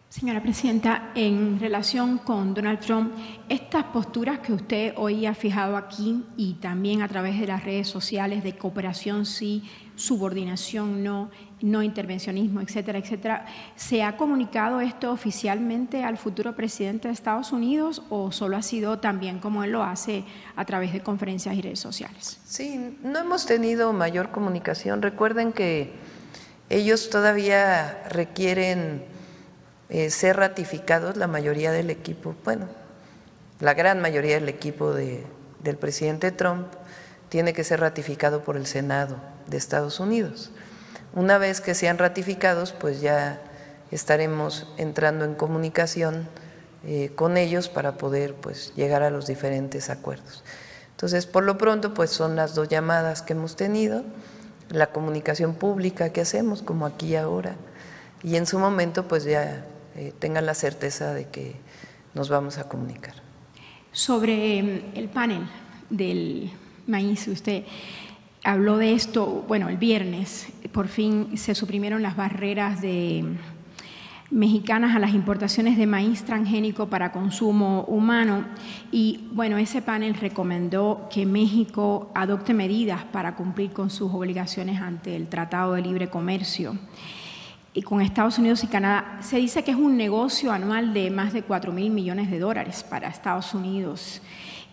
Señora Presidenta, en relación con Donald Trump, estas posturas que usted hoy ha fijado aquí y también a través de las redes sociales de cooperación sí, subordinación no, no intervencionismo, etcétera, etcétera, ¿se ha comunicado esto oficialmente al futuro presidente de Estados Unidos o solo ha sido también como él lo hace a través de conferencias y redes sociales? Sí, no hemos tenido mayor comunicación. Recuerden que ellos todavía requieren ser ratificados, la mayoría del equipo, bueno, la gran mayoría del equipo del presidente Trump tiene que ser ratificado por el Senado de Estados Unidos. Una vez que sean ratificados, pues ya estaremos entrando en comunicación con ellos para poder pues llegar a los diferentes acuerdos. Entonces, por lo pronto, pues son las dos llamadas que hemos tenido, la comunicación pública que hacemos, como aquí ahora, y en su momento, pues ya tengan la certeza de que nos vamos a comunicar. Sobre el panel del maíz, usted habló de esto, bueno, el viernes, por fin se suprimieron las barreras mexicanas a las importaciones de maíz transgénico para consumo humano y, bueno, ese panel recomendó que México adopte medidas para cumplir con sus obligaciones ante el Tratado de Libre Comercio y con Estados Unidos y Canadá. Se dice que es un negocio anual de más de $4,000 millones para Estados Unidos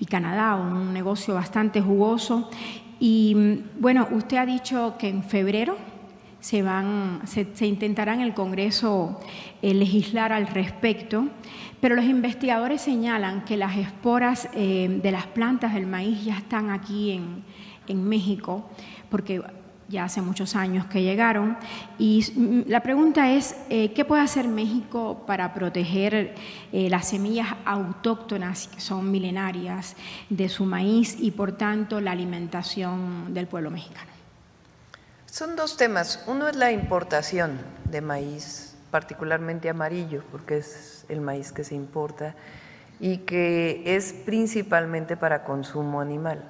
y Canadá, un negocio bastante jugoso. Y bueno, usted ha dicho que en febrero se intentará en el Congreso legislar al respecto, pero los investigadores señalan que las esporas de las plantas del maíz ya están aquí en México, porque ya hace muchos años que llegaron. Y la pregunta es, ¿qué puede hacer México para proteger las semillas autóctonas, que son milenarias, de su maíz y, por tanto, la alimentación del pueblo mexicano? Son dos temas. Uno es la importación de maíz, particularmente amarillo, porque es el maíz que se importa y que es principalmente para consumo animal.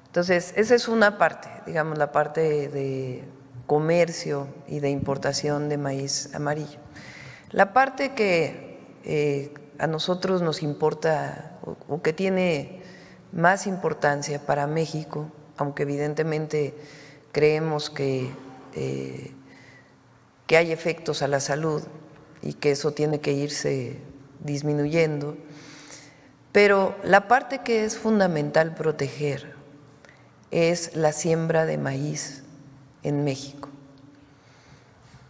Entonces, esa es una parte, digamos, la parte de comercio y de importación de maíz amarillo. La parte que a nosotros nos importa o que tiene más importancia para México, aunque evidentemente creemos que hay efectos a la salud y que eso tiene que irse disminuyendo, pero la parte que es fundamental proteger es la siembra de maíz en México.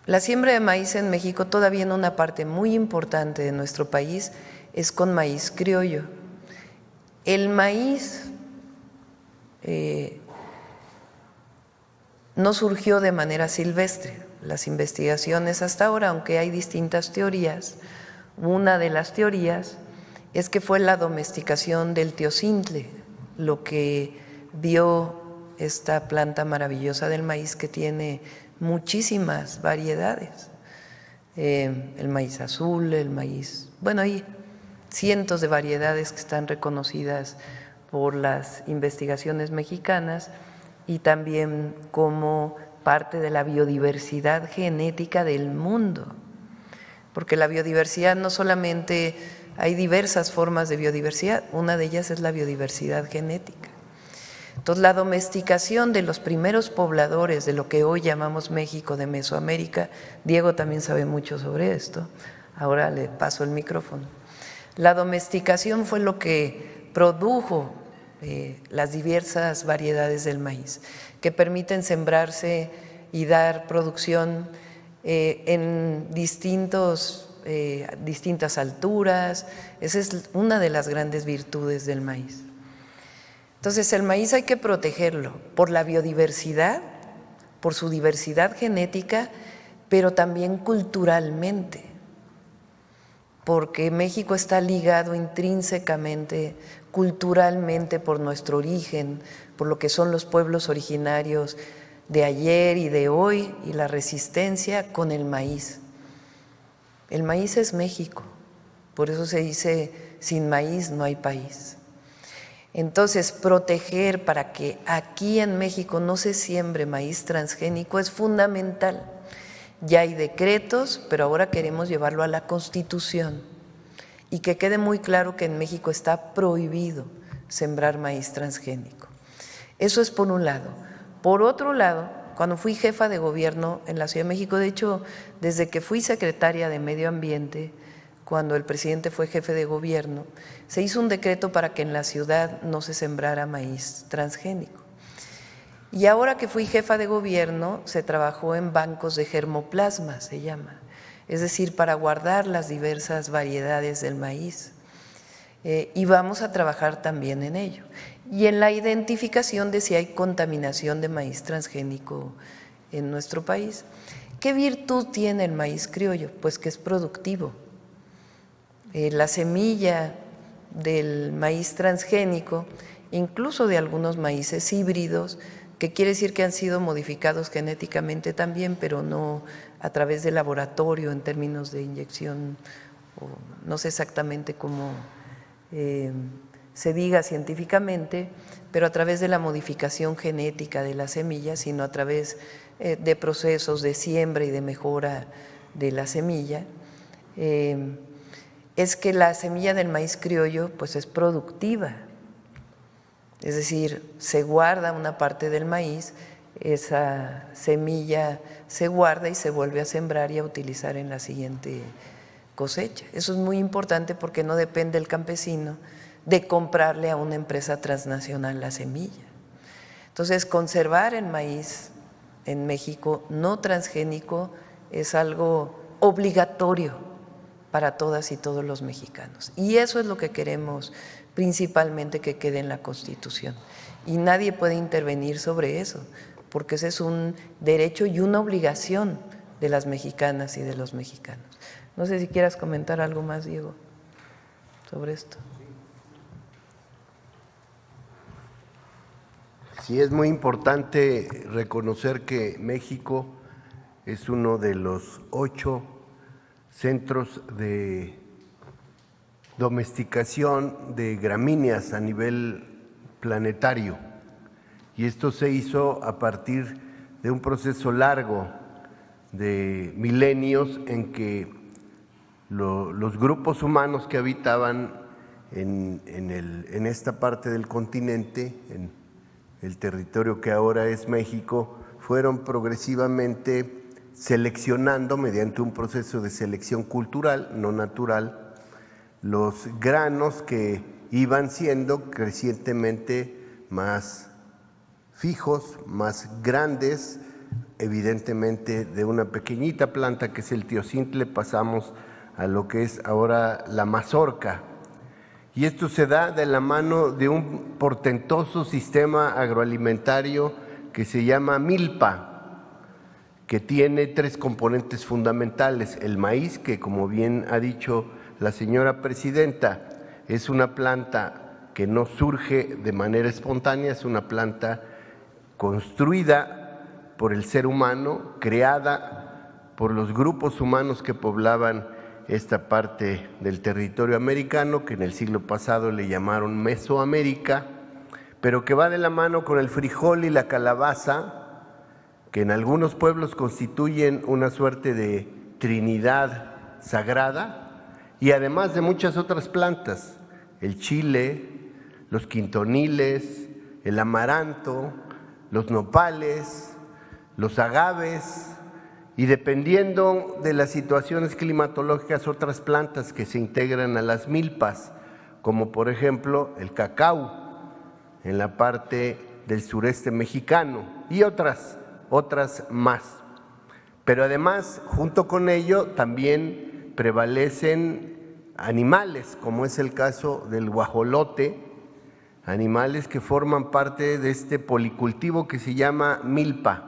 La siembra de maíz en México, todavía en una parte muy importante de nuestro país, es con maíz criollo. El maíz no surgió de manera silvestre. Las investigaciones hasta ahora, aunque hay distintas teorías, una de las teorías es que fue la domesticación del teocintle lo que vio esta planta maravillosa del maíz que tiene muchísimas variedades. El maíz azul, el maíz… Bueno, hay cientos de variedades que están reconocidas por las investigaciones mexicanas y también como parte de la biodiversidad genética del mundo. Porque la biodiversidad no solamente… hay diversas formas de biodiversidad, una de ellas es la biodiversidad genética. Entonces, la domesticación de los primeros pobladores de lo que hoy llamamos México, de Mesoamérica, Diego también sabe mucho sobre esto, ahora le paso el micrófono. La domesticación fue lo que produjo las diversas variedades del maíz, que permiten sembrarse y dar producción en distintas alturas. Esa es una de las grandes virtudes del maíz. Entonces el maíz hay que protegerlo por la biodiversidad, por su diversidad genética, pero también culturalmente, porque México está ligado intrínsecamente, culturalmente, por nuestro origen, por lo que son los pueblos originarios de ayer y de hoy y la resistencia con el maíz. El maíz es México, por eso se dice, sin maíz no hay país. Entonces, proteger para que aquí en México no se siembre maíz transgénico es fundamental. Ya hay decretos, pero ahora queremos llevarlo a la Constitución y que quede muy claro que en México está prohibido sembrar maíz transgénico. Eso es por un lado. Por otro lado, cuando fui jefa de gobierno en la Ciudad de México, de hecho, desde que fui secretaria de Medio Ambiente, cuando el presidente fue jefe de gobierno, se hizo un decreto para que en la ciudad no se sembrara maíz transgénico. Y ahora que fui jefa de gobierno, se trabajó en bancos de germoplasma, se llama, es decir, para guardar las diversas variedades del maíz. Y vamos a trabajar también en ello. Y en la identificación de si hay contaminación de maíz transgénico en nuestro país. ¿Qué virtud tiene el maíz criollo? Pues que es productivo. La semilla del maíz transgénico, incluso de algunos maíces híbridos, que quiere decir que han sido modificados genéticamente también, pero no a través de laboratorio en términos de inyección, o no sé exactamente cómo se diga científicamente, pero a través de la modificación genética de la semilla, sino a través de procesos de siembra y de mejora de la semilla, es que la semilla del maíz criollo pues es productiva, es decir, se guarda una parte del maíz, esa semilla se guarda y se vuelve a sembrar y a utilizar en la siguiente cosecha. Eso es muy importante porque no depende el campesino de comprarle a una empresa transnacional la semilla. Entonces, conservar el maíz en México no transgénico es algo obligatorio para todas y todos los mexicanos. Y eso es lo que queremos principalmente que quede en la Constitución. Y nadie puede intervenir sobre eso, porque ese es un derecho y una obligación de las mexicanas y de los mexicanos. No sé si quieras comentar algo más, Diego, sobre esto. Sí, es muy importante reconocer que México es uno de los 8 centros de domesticación de gramíneas a nivel planetario, y esto se hizo a partir de un proceso largo de milenios en que los grupos humanos que habitaban en esta parte del continente, en el territorio que ahora es México, fueron progresivamente seleccionando mediante un proceso de selección cultural, no natural, los granos que iban siendo crecientemente más fijos, más grandes. Evidentemente de una pequeñita planta que es el teocintle pasamos a lo que es ahora la mazorca. Y esto se da de la mano de un portentoso sistema agroalimentario que se llama milpa, que tiene 3 componentes fundamentales. El maíz, que como bien ha dicho la señora presidenta, es una planta que no surge de manera espontánea, es una planta construida por el ser humano, creada por los grupos humanos que poblaban esta parte del territorio americano, que en el siglo pasado le llamaron Mesoamérica, pero que va de la mano con el frijol y la calabaza, que en algunos pueblos constituyen una suerte de trinidad sagrada, y además de muchas otras plantas, el chile, los quintoniles, el amaranto, los nopales, los agaves, y dependiendo de las situaciones climatológicas, otras plantas que se integran a las milpas, como por ejemplo el cacao en la parte del sureste mexicano y otras más. Pero además, junto con ello, también prevalecen animales, como es el caso del guajolote, animales que forman parte de este policultivo que se llama milpa.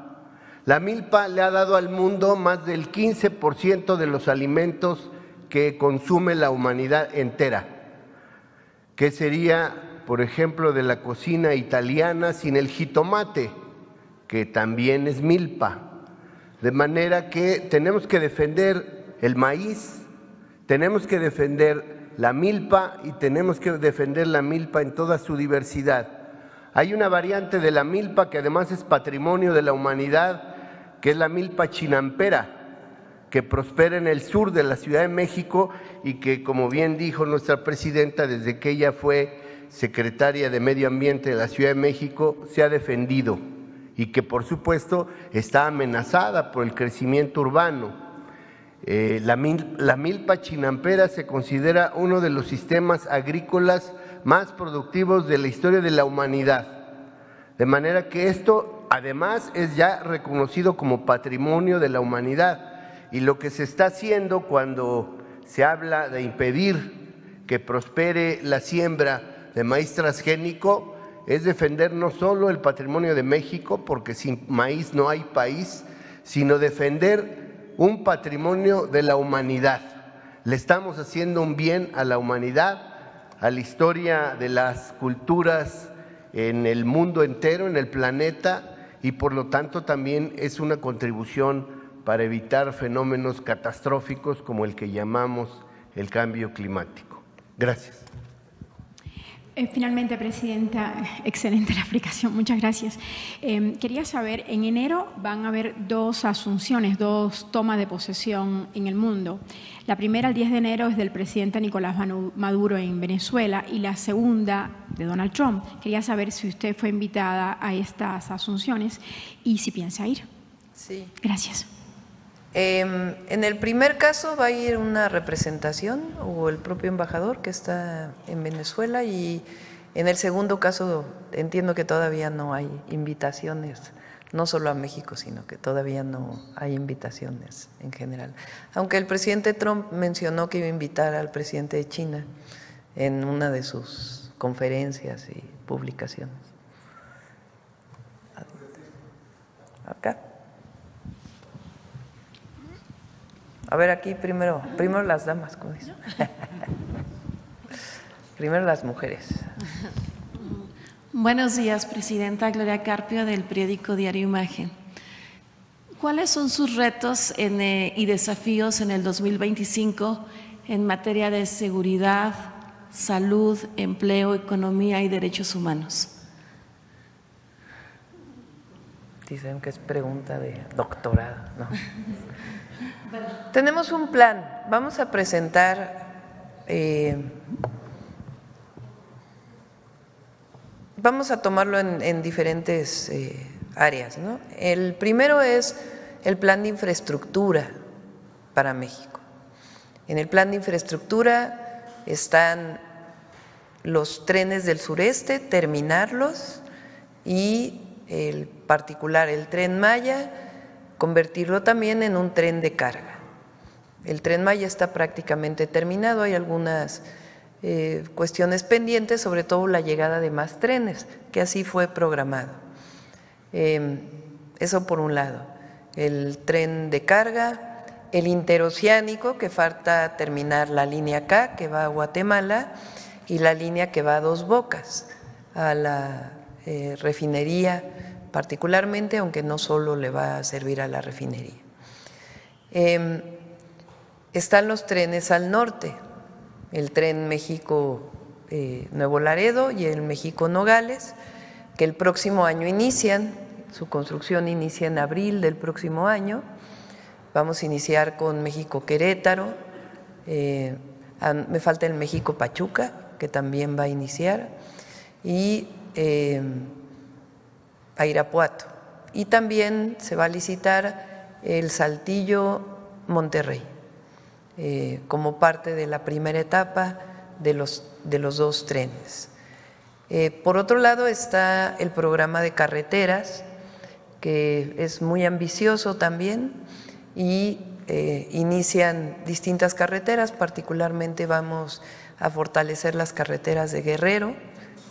La milpa le ha dado al mundo más del 15% de los alimentos que consume la humanidad entera. ¿Qué sería, por ejemplo, de la cocina italiana sin el jitomate, que también es milpa? De manera que tenemos que defender el maíz, tenemos que defender la milpa y tenemos que defender la milpa en toda su diversidad. Hay una variante de la milpa que además es patrimonio de la humanidad, que es la milpa chinampera, que prospera en el sur de la Ciudad de México y que, como bien dijo nuestra presidenta, desde que ella fue secretaria de Medio Ambiente de la Ciudad de México, se ha defendido y que, por supuesto, está amenazada por el crecimiento urbano. La milpa chinampera se considera uno de los sistemas agrícolas más productivos de la historia de la humanidad. De manera que esto, además, es ya reconocido como patrimonio de la humanidad. Y lo que se está haciendo cuando se habla de impedir que prospere la siembra de maíz transgénico es defender no solo el patrimonio de México, porque sin maíz no hay país, sino defender un patrimonio de la humanidad. Le estamos haciendo un bien a la humanidad, a la historia de las culturas en el mundo entero, en el planeta, y por lo tanto también es una contribución para evitar fenómenos catastróficos como el que llamamos el cambio climático. Gracias. Finalmente, Presidenta, excelente la explicación, muchas gracias. Quería saber, en enero van a haber dos asunciones, dos tomas de posesión en el mundo. La primera, el 10 de enero, es del presidente Nicolás Maduro en Venezuela y la segunda de Donald Trump. Quería saber si usted fue invitada a estas asunciones y si piensa ir. Sí. Gracias. En el primer caso va a ir una representación o el propio embajador que está en Venezuela, y en el segundo caso entiendo que todavía no hay invitaciones, no solo a México, sino que todavía no hay invitaciones en general. Aunque el presidente Trump mencionó que iba a invitar al presidente de China en una de sus conferencias y publicaciones. Acá. A ver, aquí primero las damas, ¿cómo dice? Primero las mujeres. Buenos días, Presidenta. Gloria Carpio, del periódico Diario Imagen. ¿Cuáles son sus retos y desafíos en el 2025 en materia de seguridad, salud, empleo, economía y derechos humanos? Dicen que es pregunta de doctorado, ¿no? Tenemos un plan, vamos a presentar, vamos a tomarlo en diferentes áreas, ¿no? El primero es el plan de infraestructura para México. En el plan de infraestructura están los trenes del sureste, terminarlos, y el particular, el Tren Maya, convertirlo también en un tren de carga. El Tren Maya está prácticamente terminado, hay algunas cuestiones pendientes, sobre todo la llegada de más trenes, que así fue programado. Eso por un lado. El tren de carga, el interoceánico, que falta terminar la línea K, que va a Guatemala, y la línea que va a Dos Bocas, a la refinería particularmente, aunque no solo le va a servir a la refinería. Están los trenes al norte, el tren México-Nuevo Laredo y el México-Nogales, que el próximo año inician, su construcción inicia en abril del próximo año. Vamos a iniciar con México-Querétaro, me falta el México-Pachuca, que también va a iniciar, y a Irapuato, y también se va a licitar el Saltillo-Monterrey como parte de la primera etapa de los dos trenes. Por otro lado está el programa de carreteras, que es muy ambicioso también, y inician distintas carreteras, particularmente vamos a fortalecer las carreteras de Guerrero,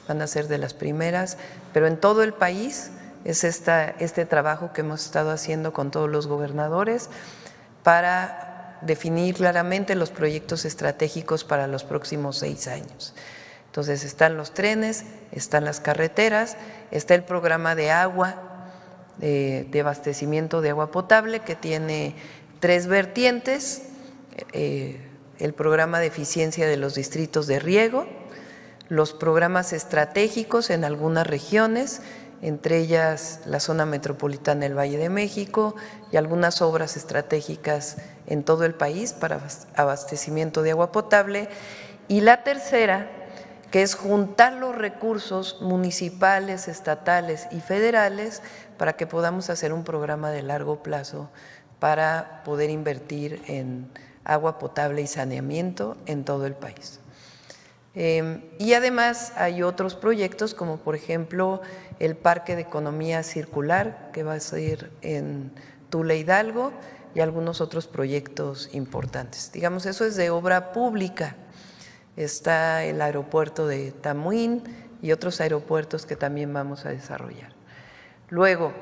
van a ser de las primeras, pero en todo el país es este trabajo que hemos estado haciendo con todos los gobernadores para definir claramente los proyectos estratégicos para los próximos 6 años. Entonces están los trenes, están las carreteras, está el programa de agua, de abastecimiento de agua potable, que tiene 3 vertientes: el programa de eficiencia de los distritos de riego, los programas estratégicos en algunas regiones, entre ellas la zona metropolitana del Valle de México, y algunas obras estratégicas en todo el país para abastecimiento de agua potable, y la tercera, que es juntar los recursos municipales, estatales y federales para que podamos hacer un programa de largo plazo para poder invertir en agua potable y saneamiento en todo el país. Y además hay otros proyectos, como por ejemplo el Parque de Economía Circular, que va a ser en Tula, Hidalgo, y algunos otros proyectos importantes. Digamos, eso es de obra pública. Está el aeropuerto de Tamuín y otros aeropuertos que también vamos a desarrollar. Luego,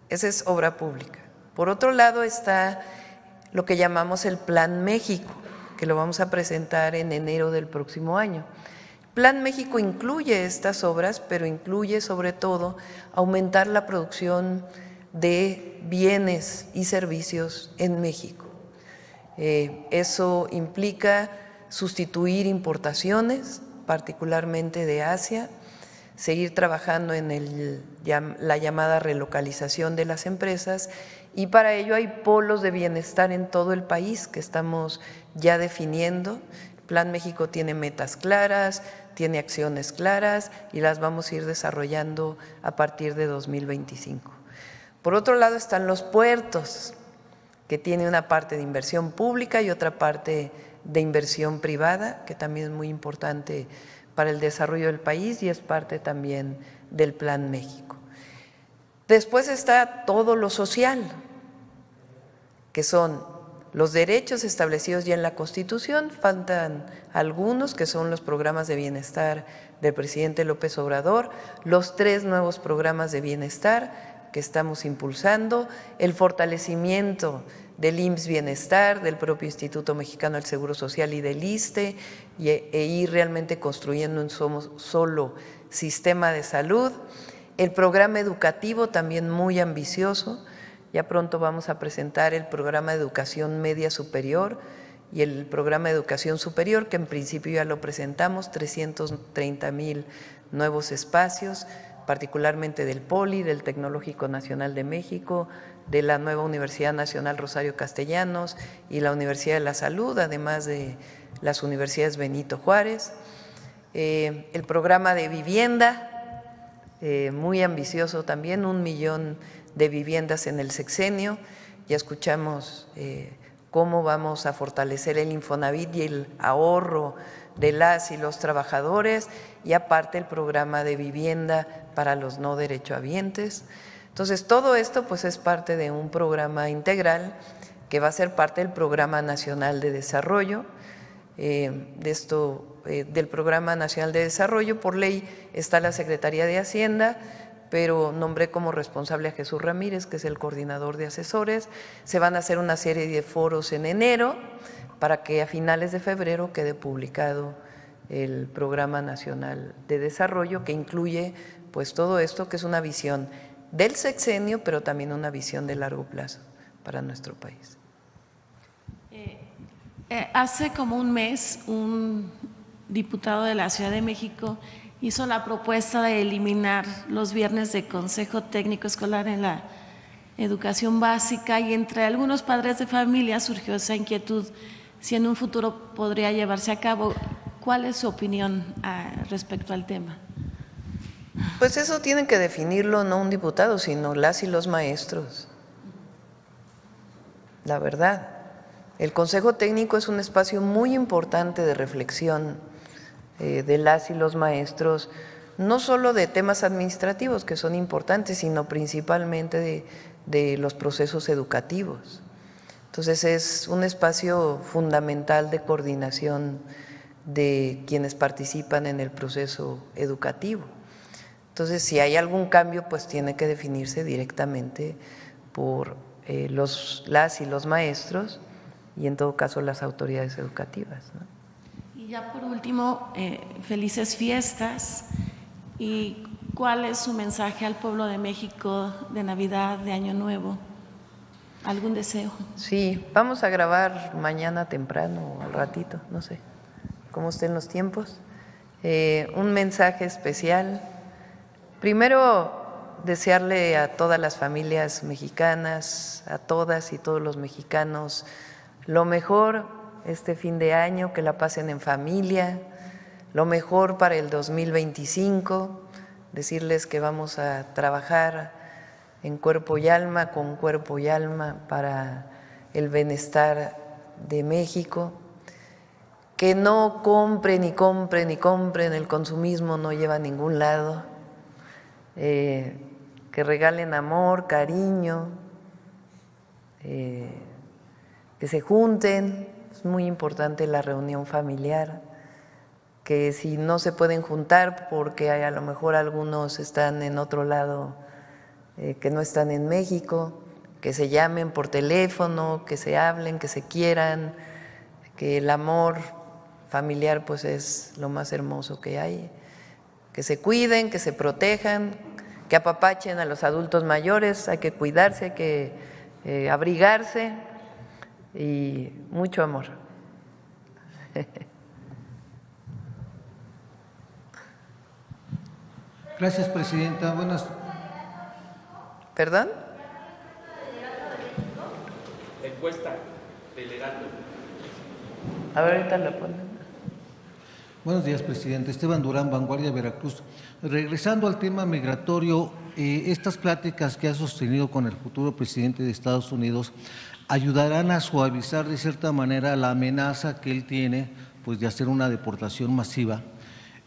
esa es obra pública. Por otro lado está lo que llamamos el Plan México, que lo vamos a presentar en enero del próximo año. Plan México incluye estas obras, pero incluye sobre todo aumentar la producción de bienes y servicios en México. Eso implica sustituir importaciones, particularmente de Asia, seguir trabajando en la llamada relocalización de las empresas, y para ello hay polos de bienestar en todo el país que estamos ya definiendo. El Plan México tiene metas claras, tiene acciones claras y las vamos a ir desarrollando a partir de 2025. Por otro lado están los puertos, que tiene una parte de inversión pública y otra parte de inversión privada, que también es muy importante para el desarrollo del país y es parte también del Plan México. Después está todo lo social, que son los derechos establecidos ya en la Constitución, faltan algunos que son los programas de bienestar del presidente López Obrador, los 3 nuevos programas de bienestar que estamos impulsando, el fortalecimiento del IMSS Bienestar, del propio Instituto Mexicano del Seguro Social y del ISSSTE, e ir realmente construyendo un solo sistema de salud. El programa educativo también muy ambicioso, ya pronto vamos a presentar el programa de educación media superior y el programa de educación superior, que en principio ya lo presentamos, 330,000 nuevos espacios, particularmente del POLI, del Tecnológico Nacional de México, de la nueva Universidad Nacional Rosario Castellanos y la Universidad de la Salud, además de las universidades Benito Juárez. El programa de vivienda, muy ambicioso también, 1 millón de viviendas en el sexenio. Ya escuchamos cómo vamos a fortalecer el Infonavit y el ahorro de las y los trabajadores, y aparte el programa de vivienda para los no derechohabientes. Entonces, todo esto pues es parte de un programa integral que va a ser parte del Programa Nacional de Desarrollo. Del Programa Nacional de Desarrollo, por ley está la Secretaría de Hacienda, pero nombré como responsable a Jesús Ramírez, que es el coordinador de asesores. Se van a hacer una serie de foros en enero para que a finales de febrero quede publicado el Programa Nacional de Desarrollo, que incluye pues todo esto, que es una visión del sexenio, pero también una visión de largo plazo para nuestro país. Hace como un mes, un diputado de la Ciudad de México hizo la propuesta de eliminar los viernes de consejo técnico escolar en la educación básica, y entre algunos padres de familia surgió esa inquietud si en un futuro podría llevarse a cabo. ¿Cuál es su opinión respecto al tema? Pues eso tienen que definirlo no un diputado, sino las y los maestros. La verdad, el Consejo Técnico es un espacio muy importante de reflexión de las y los maestros, no solo de temas administrativos que son importantes, sino principalmente de los procesos educativos. Entonces es un espacio fundamental de coordinación de quienes participan en el proceso educativo. Entonces, si hay algún cambio, pues tiene que definirse directamente por las y los maestros y en todo caso las autoridades educativas, ¿no? Y ya por último, felices fiestas. ¿Y cuál es su mensaje al pueblo de México de Navidad, de Año Nuevo? ¿Algún deseo? Sí, vamos a grabar mañana temprano o al ratito, no sé cómo estén los tiempos. Un mensaje especial. Primero, desearle a todas las familias mexicanas, a todas y todos los mexicanos, lo mejor este fin de año, que la pasen en familia, lo mejor para el 2025, decirles que vamos a trabajar en cuerpo y alma, con cuerpo y alma para el bienestar de México, que no compren y compren y compren, el consumismo no lleva a ningún lado, que regalen amor, cariño, que se junten, es muy importante la reunión familiar, que si no se pueden juntar porque a lo mejor algunos están en otro lado, que no están en México, que se llamen por teléfono, que se hablen, que se quieran, que el amor familiar pues es lo más hermoso que hay, que se cuiden, que se protejan, que apapachen a los adultos mayores, hay que cuidarse, hay que abrigarse y mucho amor. Gracias, Presidenta. Buenas. ¿Perdón? Encuesta del Heraldo. A ver, ahorita la ponen. Buenos días, Presidente. Esteban Durán, Vanguardia, Veracruz. Regresando al tema migratorio, estas pláticas que ha sostenido con el futuro presidente de Estados Unidos ayudarán a suavizar de cierta manera la amenaza que él tiene pues, de hacer una deportación masiva.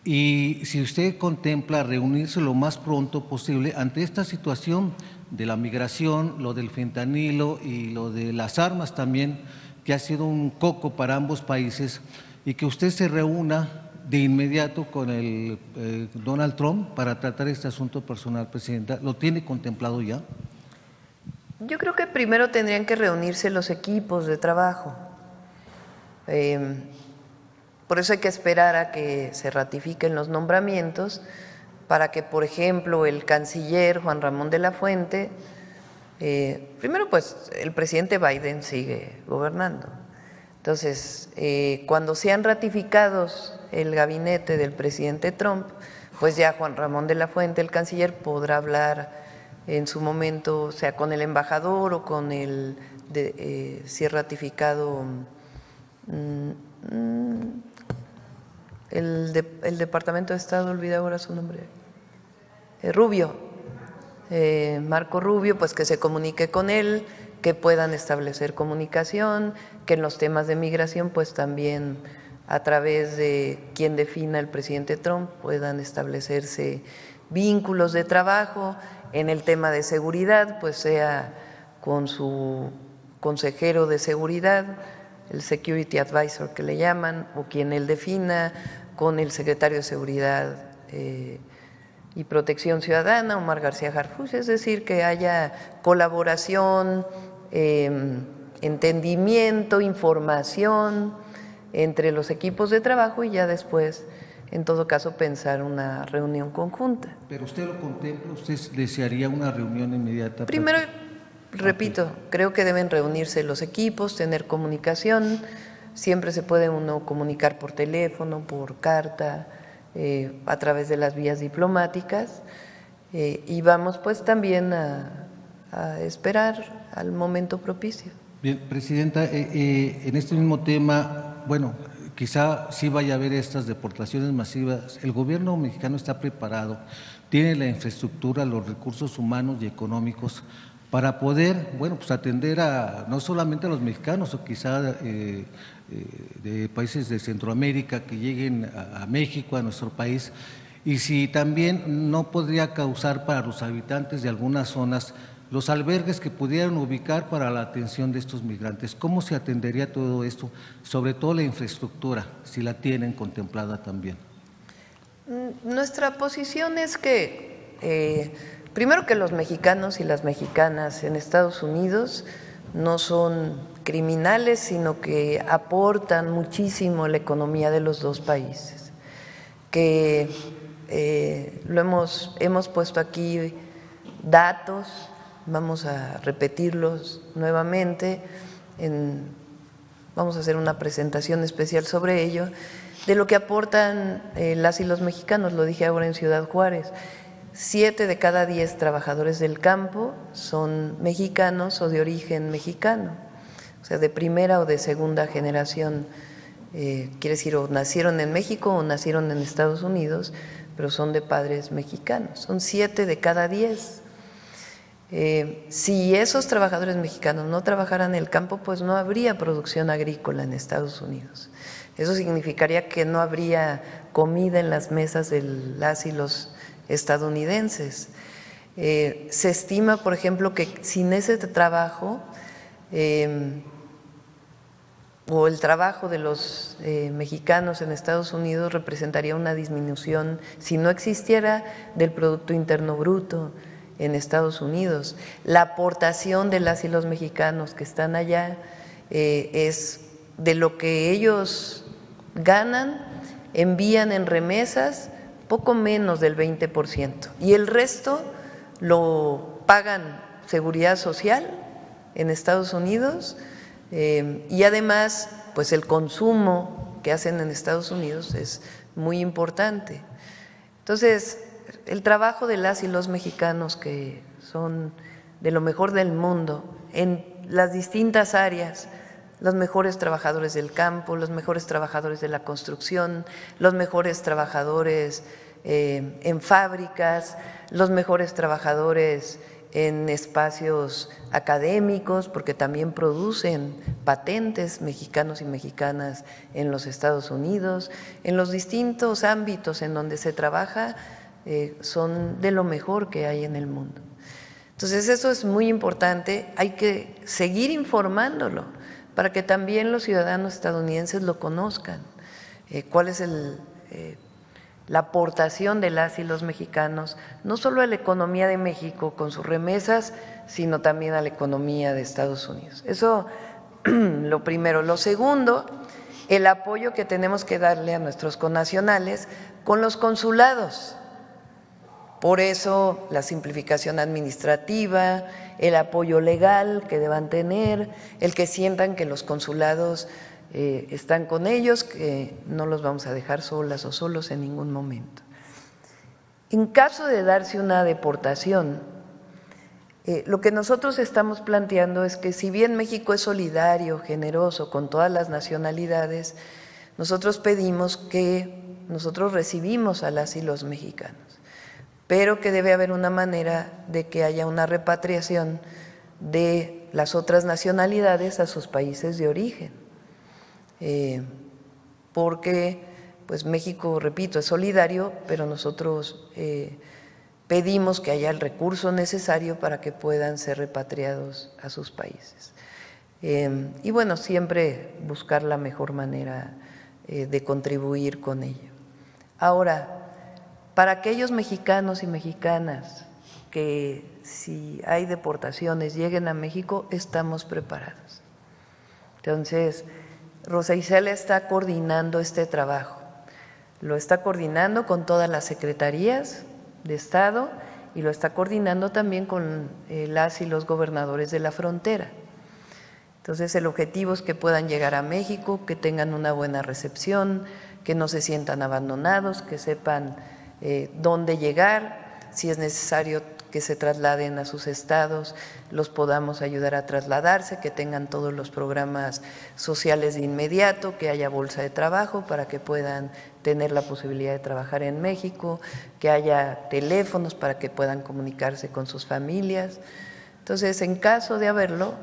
Y si usted contempla reunirse lo más pronto posible ante esta situación de la migración, lo del fentanilo y lo de las armas también, que ha sido un coco para ambos países, y que usted se reúna de inmediato con el Donald Trump para tratar este asunto personal, Presidenta. ¿Lo tiene contemplado ya? Yo creo que primero tendrían que reunirse los equipos de trabajo. Por eso hay que esperar a que se ratifiquen los nombramientos para que, por ejemplo, el canciller Juan Ramón de la Fuente, primero pues el presidente Biden sigue gobernando. Entonces, cuando sean ratificados el gabinete del presidente Trump, pues ya Juan Ramón de la Fuente, el canciller, podrá hablar en su momento, o sea, con el embajador o con el, si es ratificado el Departamento de Estado, olvidé ahora su nombre, Rubio, Marco Rubio, pues que se comunique con él, que puedan establecer comunicación, que en los temas de migración pues también a través de quien defina el presidente Trump puedan establecerse vínculos de trabajo. En el tema de seguridad pues sea con su consejero de seguridad, el Security Advisor que le llaman, o quien él defina, con el secretario de Seguridad y Protección Ciudadana, Omar García Harfuch, es decir, que haya colaboración, entendimiento, información entre los equipos de trabajo y ya después, en todo caso, pensar una reunión conjunta. ¿Pero usted lo contempla? ¿Usted desearía una reunión inmediata? Primero, repito, creo que deben reunirse los equipos, tener comunicación, siempre se puede uno comunicar por teléfono, por carta, a través de las vías diplomáticas, y vamos pues también a esperar al momento propicio. Bien, Presidenta, en este mismo tema, bueno, quizá sí vaya a haber estas deportaciones masivas. El gobierno mexicano está preparado, tiene la infraestructura, los recursos humanos y económicos para poder, bueno, pues atender a no solamente a los mexicanos o quizá de países de Centroamérica que lleguen a México, a nuestro país, y si también no podría causar para los habitantes de algunas zonas los albergues que pudieran ubicar para la atención de estos migrantes. ¿Cómo se atendería todo esto? Sobre todo la infraestructura, si la tienen contemplada también. Nuestra posición es que, primero, que los mexicanos y las mexicanas en Estados Unidos no son criminales, sino que aportan muchísimo a la economía de los dos países, que hemos puesto aquí datos, vamos a repetirlos nuevamente, vamos a hacer una presentación especial sobre ello, de lo que aportan las y los mexicanos, lo dije ahora en Ciudad Juárez. 7 de cada 10 trabajadores del campo son mexicanos o de origen mexicano, o sea, de primera o de segunda generación, quiere decir, o nacieron en México o nacieron en Estados Unidos, pero son de padres mexicanos, son 7 de cada 10. Si esos trabajadores mexicanos no trabajaran en el campo, pues no habría producción agrícola en Estados Unidos. Eso significaría que no habría comida en las mesas de las y los estadounidenses. Se estima, por ejemplo, que sin ese trabajo o el trabajo de los mexicanos en Estados Unidos representaría una disminución, si no existiera, del Producto Interno Bruto en Estados Unidos. La aportación de las y los mexicanos que están allá es de lo que ellos ganan, envían en remesas poco menos del 20%, y el resto lo pagan Seguridad Social en Estados Unidos, y además pues el consumo que hacen en Estados Unidos es muy importante. Entonces, el trabajo de las y los mexicanos, que son de lo mejor del mundo en las distintas áreas, los mejores trabajadores del campo, los mejores trabajadores de la construcción, los mejores trabajadores en fábricas, los mejores trabajadores en espacios académicos, porque también producen patentes mexicanos y mexicanas en los Estados Unidos, en los distintos ámbitos en donde se trabaja, son de lo mejor que hay en el mundo. Entonces, eso es muy importante, hay que seguir informándolo para que también los ciudadanos estadounidenses lo conozcan, cuál es la aportación de las y los mexicanos, no solo a la economía de México con sus remesas, sino también a la economía de Estados Unidos. Eso lo primero. Lo segundo, el apoyo que tenemos que darle a nuestros connacionales con los consulados. Por eso la simplificación administrativa, el apoyo legal que deban tener, el que sientan que los consulados están con ellos, que no los vamos a dejar solas o solos en ningún momento. En caso de darse una deportación, lo que nosotros estamos planteando es que si bien México es solidario, generoso con todas las nacionalidades, nosotros pedimos que nosotros recibimos a las y los mexicanos, pero que debe haber una manera de que haya una repatriación de las otras nacionalidades a sus países de origen, porque pues México, repito, es solidario, pero nosotros pedimos que haya el recurso necesario para que puedan ser repatriados a sus países. Y bueno, siempre buscar la mejor manera de contribuir con ello. Ahora, para aquellos mexicanos y mexicanas que si hay deportaciones lleguen a México, estamos preparados. Entonces, Rosa Isela está coordinando este trabajo, lo está coordinando con todas las secretarías de Estado y lo está coordinando también con las y los gobernadores de la frontera. Entonces, el objetivo es que puedan llegar a México, que tengan una buena recepción, que no se sientan abandonados, que sepan dónde llegar, si es necesario que se trasladen a sus estados, los podamos ayudar a trasladarse, que tengan todos los programas sociales de inmediato, que haya bolsa de trabajo para que puedan tener la posibilidad de trabajar en México, que haya teléfonos para que puedan comunicarse con sus familias. Entonces, en caso de haberlo,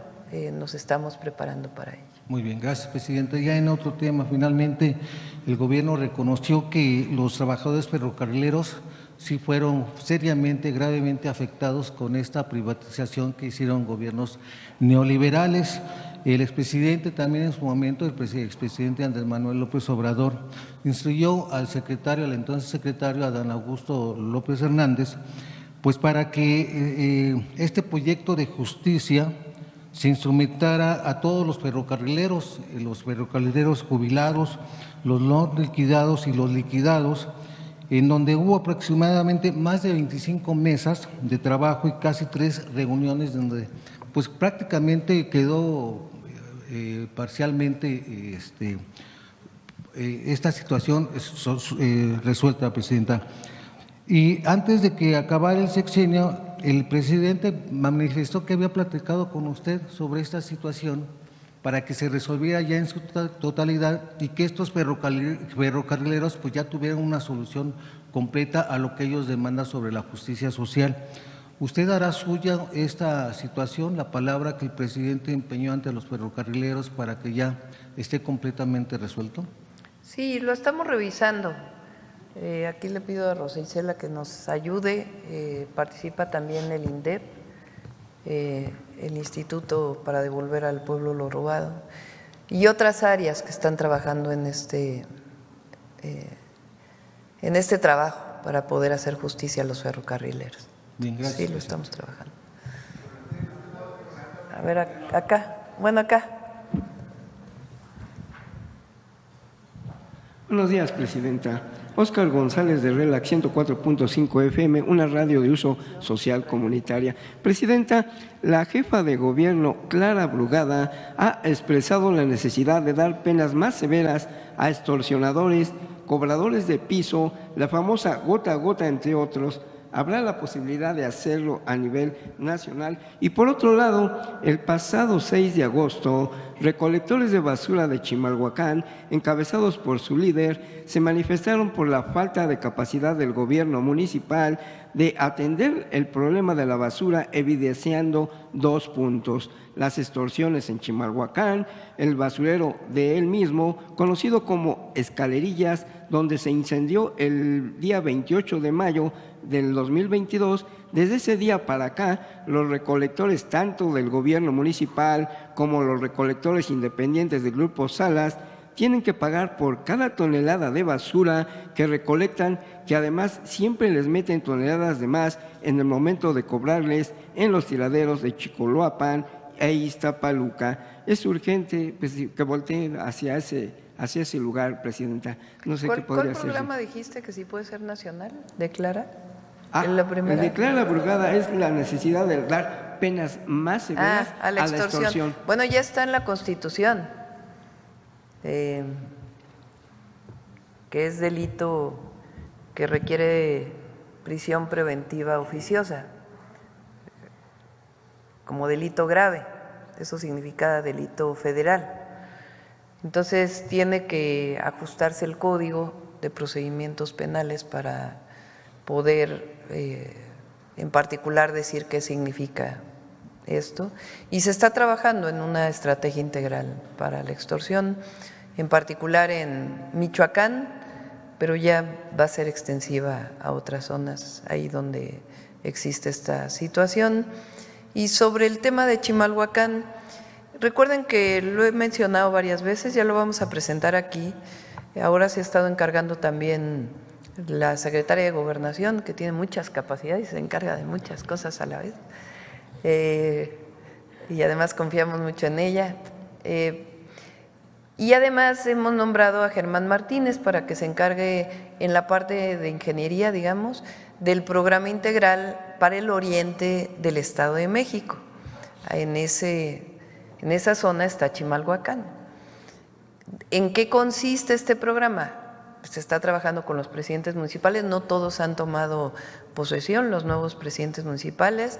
nos estamos preparando para ello. Muy bien, gracias, presidente. Ya en otro tema, finalmente, el gobierno reconoció que los trabajadores ferrocarrileros sí fueron seriamente, gravemente afectados con esta privatización que hicieron gobiernos neoliberales. El expresidente también en su momento, el expresidente Andrés Manuel López Obrador, instruyó al secretario, al entonces secretario Adán Augusto López Hernández, pues para que este proyecto de justicia se instrumentara a todos los ferrocarrileros jubilados, los no liquidados y los liquidados, en donde hubo aproximadamente más de 25 mesas de trabajo y casi 3 reuniones donde pues prácticamente quedó parcialmente esta situación resuelta, Presidenta. Y antes de que acabara el sexenio, el presidente manifestó que había platicado con usted sobre esta situación para que se resolviera ya en su totalidad y que estos ferrocarrileros pues ya tuvieran una solución completa a lo que ellos demandan sobre la justicia social. ¿Usted hará suya esta situación, la palabra que el presidente empeñó ante los ferrocarrileros para que ya esté completamente resuelto? Sí, lo estamos revisando. Aquí le pido a Rosa Isela que nos ayude. Participa también el INDEP, el Instituto para Devolver al Pueblo lo Robado, y otras áreas que están trabajando en este trabajo para poder hacer justicia a los ferrocarrileros. Bien, gracias. Sí, lo estamos trabajando. A ver, acá. Bueno, acá. Buenos días, Presidenta. Óscar González de RELAC 104.5 FM, una radio de uso social comunitaria. Presidenta, la jefa de gobierno, Clara Brugada, ha expresado la necesidad de dar penas más severas a extorsionadores, cobradores de piso, la famosa gota a gota, entre otros. Habrá la posibilidad de hacerlo a nivel nacional. Y por otro lado, el pasado 6 de agosto, recolectores de basura de Chimalhuacán, encabezados por su líder, se manifestaron por la falta de capacidad del gobierno municipal de atender el problema de la basura, evidenciando 2 puntos: las extorsiones en Chimalhuacán, el basurero de él mismo, conocido como Escalerillas, donde se incendió el día 28 de mayo del 2022. Desde ese día para acá, los recolectores tanto del gobierno municipal como los recolectores independientes del Grupo Salas tienen que pagar por cada tonelada de basura que recolectan, que además siempre les meten toneladas de más en el momento de cobrarles en los tiraderos de Chicoloapan e Iztapaluca. Es urgente pues, que volteen hacia ese lugar, Presidenta. No sé qué podría hacer. ¿Cuál programa dijiste que sí puede ser nacional? ¿Declara? El de Clara Brugada es la necesidad de dar penas más severas a la extorsión. Bueno, ya está en la Constitución, que es delito que requiere prisión preventiva oficiosa, como delito grave. Eso significa delito federal. Entonces tiene que ajustarse el Código de Procedimientos Penales para poder en particular decir qué significa esto, y se está trabajando en una estrategia integral para la extorsión, en particular en Michoacán, pero ya va a ser extensiva a otras zonas ahí donde existe esta situación. Y sobre el tema de Chimalhuacán, recuerden que lo he mencionado varias veces, ya lo vamos a presentar aquí. Ahora se ha estado encargando también la secretaria de Gobernación, que tiene muchas capacidades, se encarga de muchas cosas a la vez, y además confiamos mucho en ella. Y además hemos nombrado a Germán Martínez para que se encargue en la parte de ingeniería, digamos, del programa integral para el oriente del Estado de México. En esa zona está Chimalhuacán. ¿En qué consiste este programa? Se está trabajando con los presidentes municipales, no todos han tomado posesión, los nuevos presidentes municipales,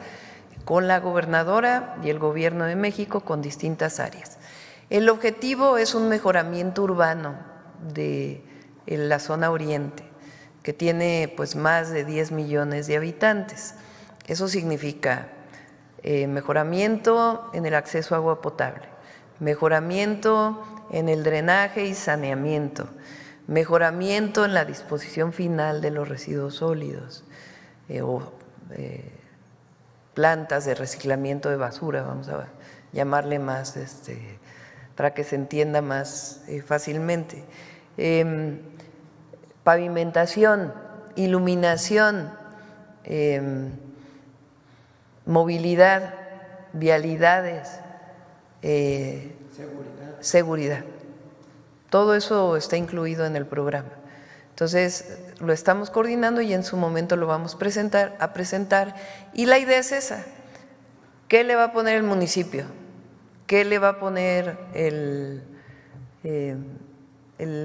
con la gobernadora y el gobierno de México, con distintas áreas. El objetivo es un mejoramiento urbano de la zona oriente, que tiene pues más de 10 millones de habitantes. Eso significa mejoramiento en el acceso a agua potable, mejoramiento en el drenaje y saneamiento, mejoramiento en la disposición final de los residuos sólidos plantas de reciclamiento de basura, vamos a llamarle más para que se entienda más fácilmente. Pavimentación, iluminación, movilidad, vialidades, seguridad. Todo eso está incluido en el programa. Entonces, lo estamos coordinando y en su momento lo vamos a presentar. Y la idea es esa. ¿Qué le va a poner el municipio? ¿Qué le va a poner el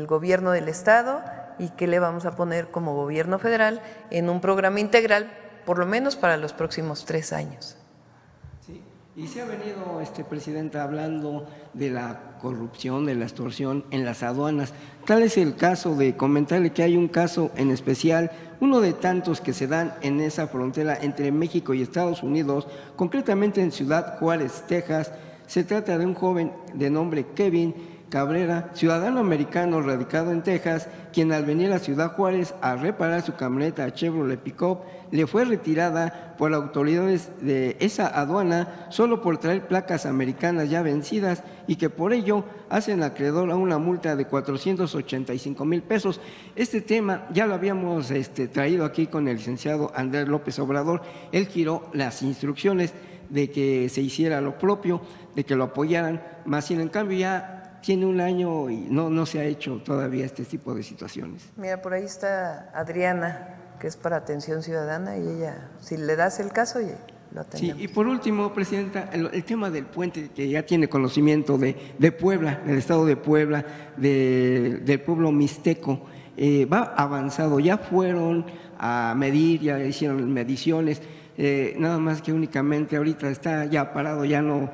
gobierno del estado? ¿Y qué le vamos a poner como gobierno federal en un programa integral, por lo menos para los próximos 3 años? Sí, y se ha venido, Presidenta, hablando de la corrupción, de la extorsión en las aduanas. Tal es el caso de comentarle que hay un caso en especial, uno de tantos que se dan en esa frontera entre México y Estados Unidos, concretamente en Ciudad Juárez, Texas. Se trata de un joven de nombre Kevin Cabrera, ciudadano americano radicado en Texas, quien al venir a Ciudad Juárez a reparar su camioneta Chevrolet Pickup, le fue retirada por autoridades de esa aduana solo por traer placas americanas ya vencidas y que por ello hacen acreedor a una multa de 485,000 pesos. Este tema ya lo habíamos traído aquí con el licenciado Andrés López Obrador. Él giró las instrucciones de que se hiciera lo propio, de que lo apoyaran, más sin en cambio ya tiene 1 año y no se ha hecho todavía este tipo de situaciones. Mira, por ahí está Adriana, que es para atención ciudadana, y ella, si le das el caso, lo atendemos. Sí, y por último, Presidenta, el tema del puente, que ya tiene conocimiento de Puebla, del estado de Puebla, del pueblo mixteco, va avanzado, ya fueron a medir, ya hicieron mediciones, nada más que únicamente ahorita está ya parado, ya no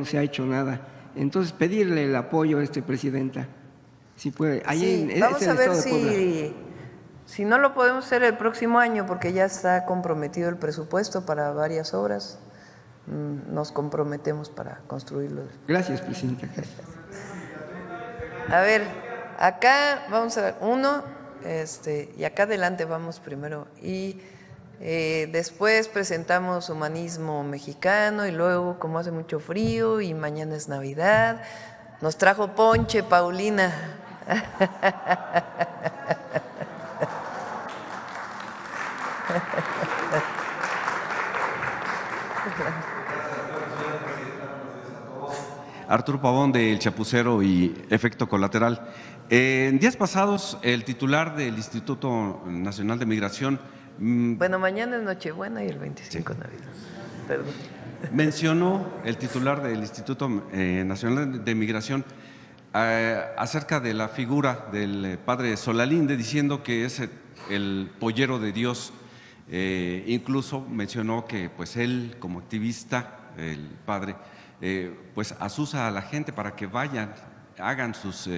se ha hecho nada. Entonces, pedirle el apoyo a Presidenta, si puede. Sí, vamos a ver si no lo podemos hacer el próximo año, porque ya está comprometido el presupuesto para varias obras, nos comprometemos para construirlo. Gracias, Presidenta. A ver, acá vamos a ver, y acá adelante vamos primero, y después presentamos Humanismo Mexicano, y luego, como hace mucho frío y mañana es Navidad, nos trajo ponche Paulina. Arturo Pavón del Chapucero y Efecto Colateral. En días pasados, el titular del Instituto Nacional de Migración… Bueno, mañana es Nochebuena y el 25 Navidad. Perdón. Mencionó el titular del Instituto Nacional de Migración acerca de la figura del padre Solalinde, diciendo que es el pollero de Dios. Incluso mencionó que pues él, como activista, el padre, pues asusa a la gente para que vayan, hagan sus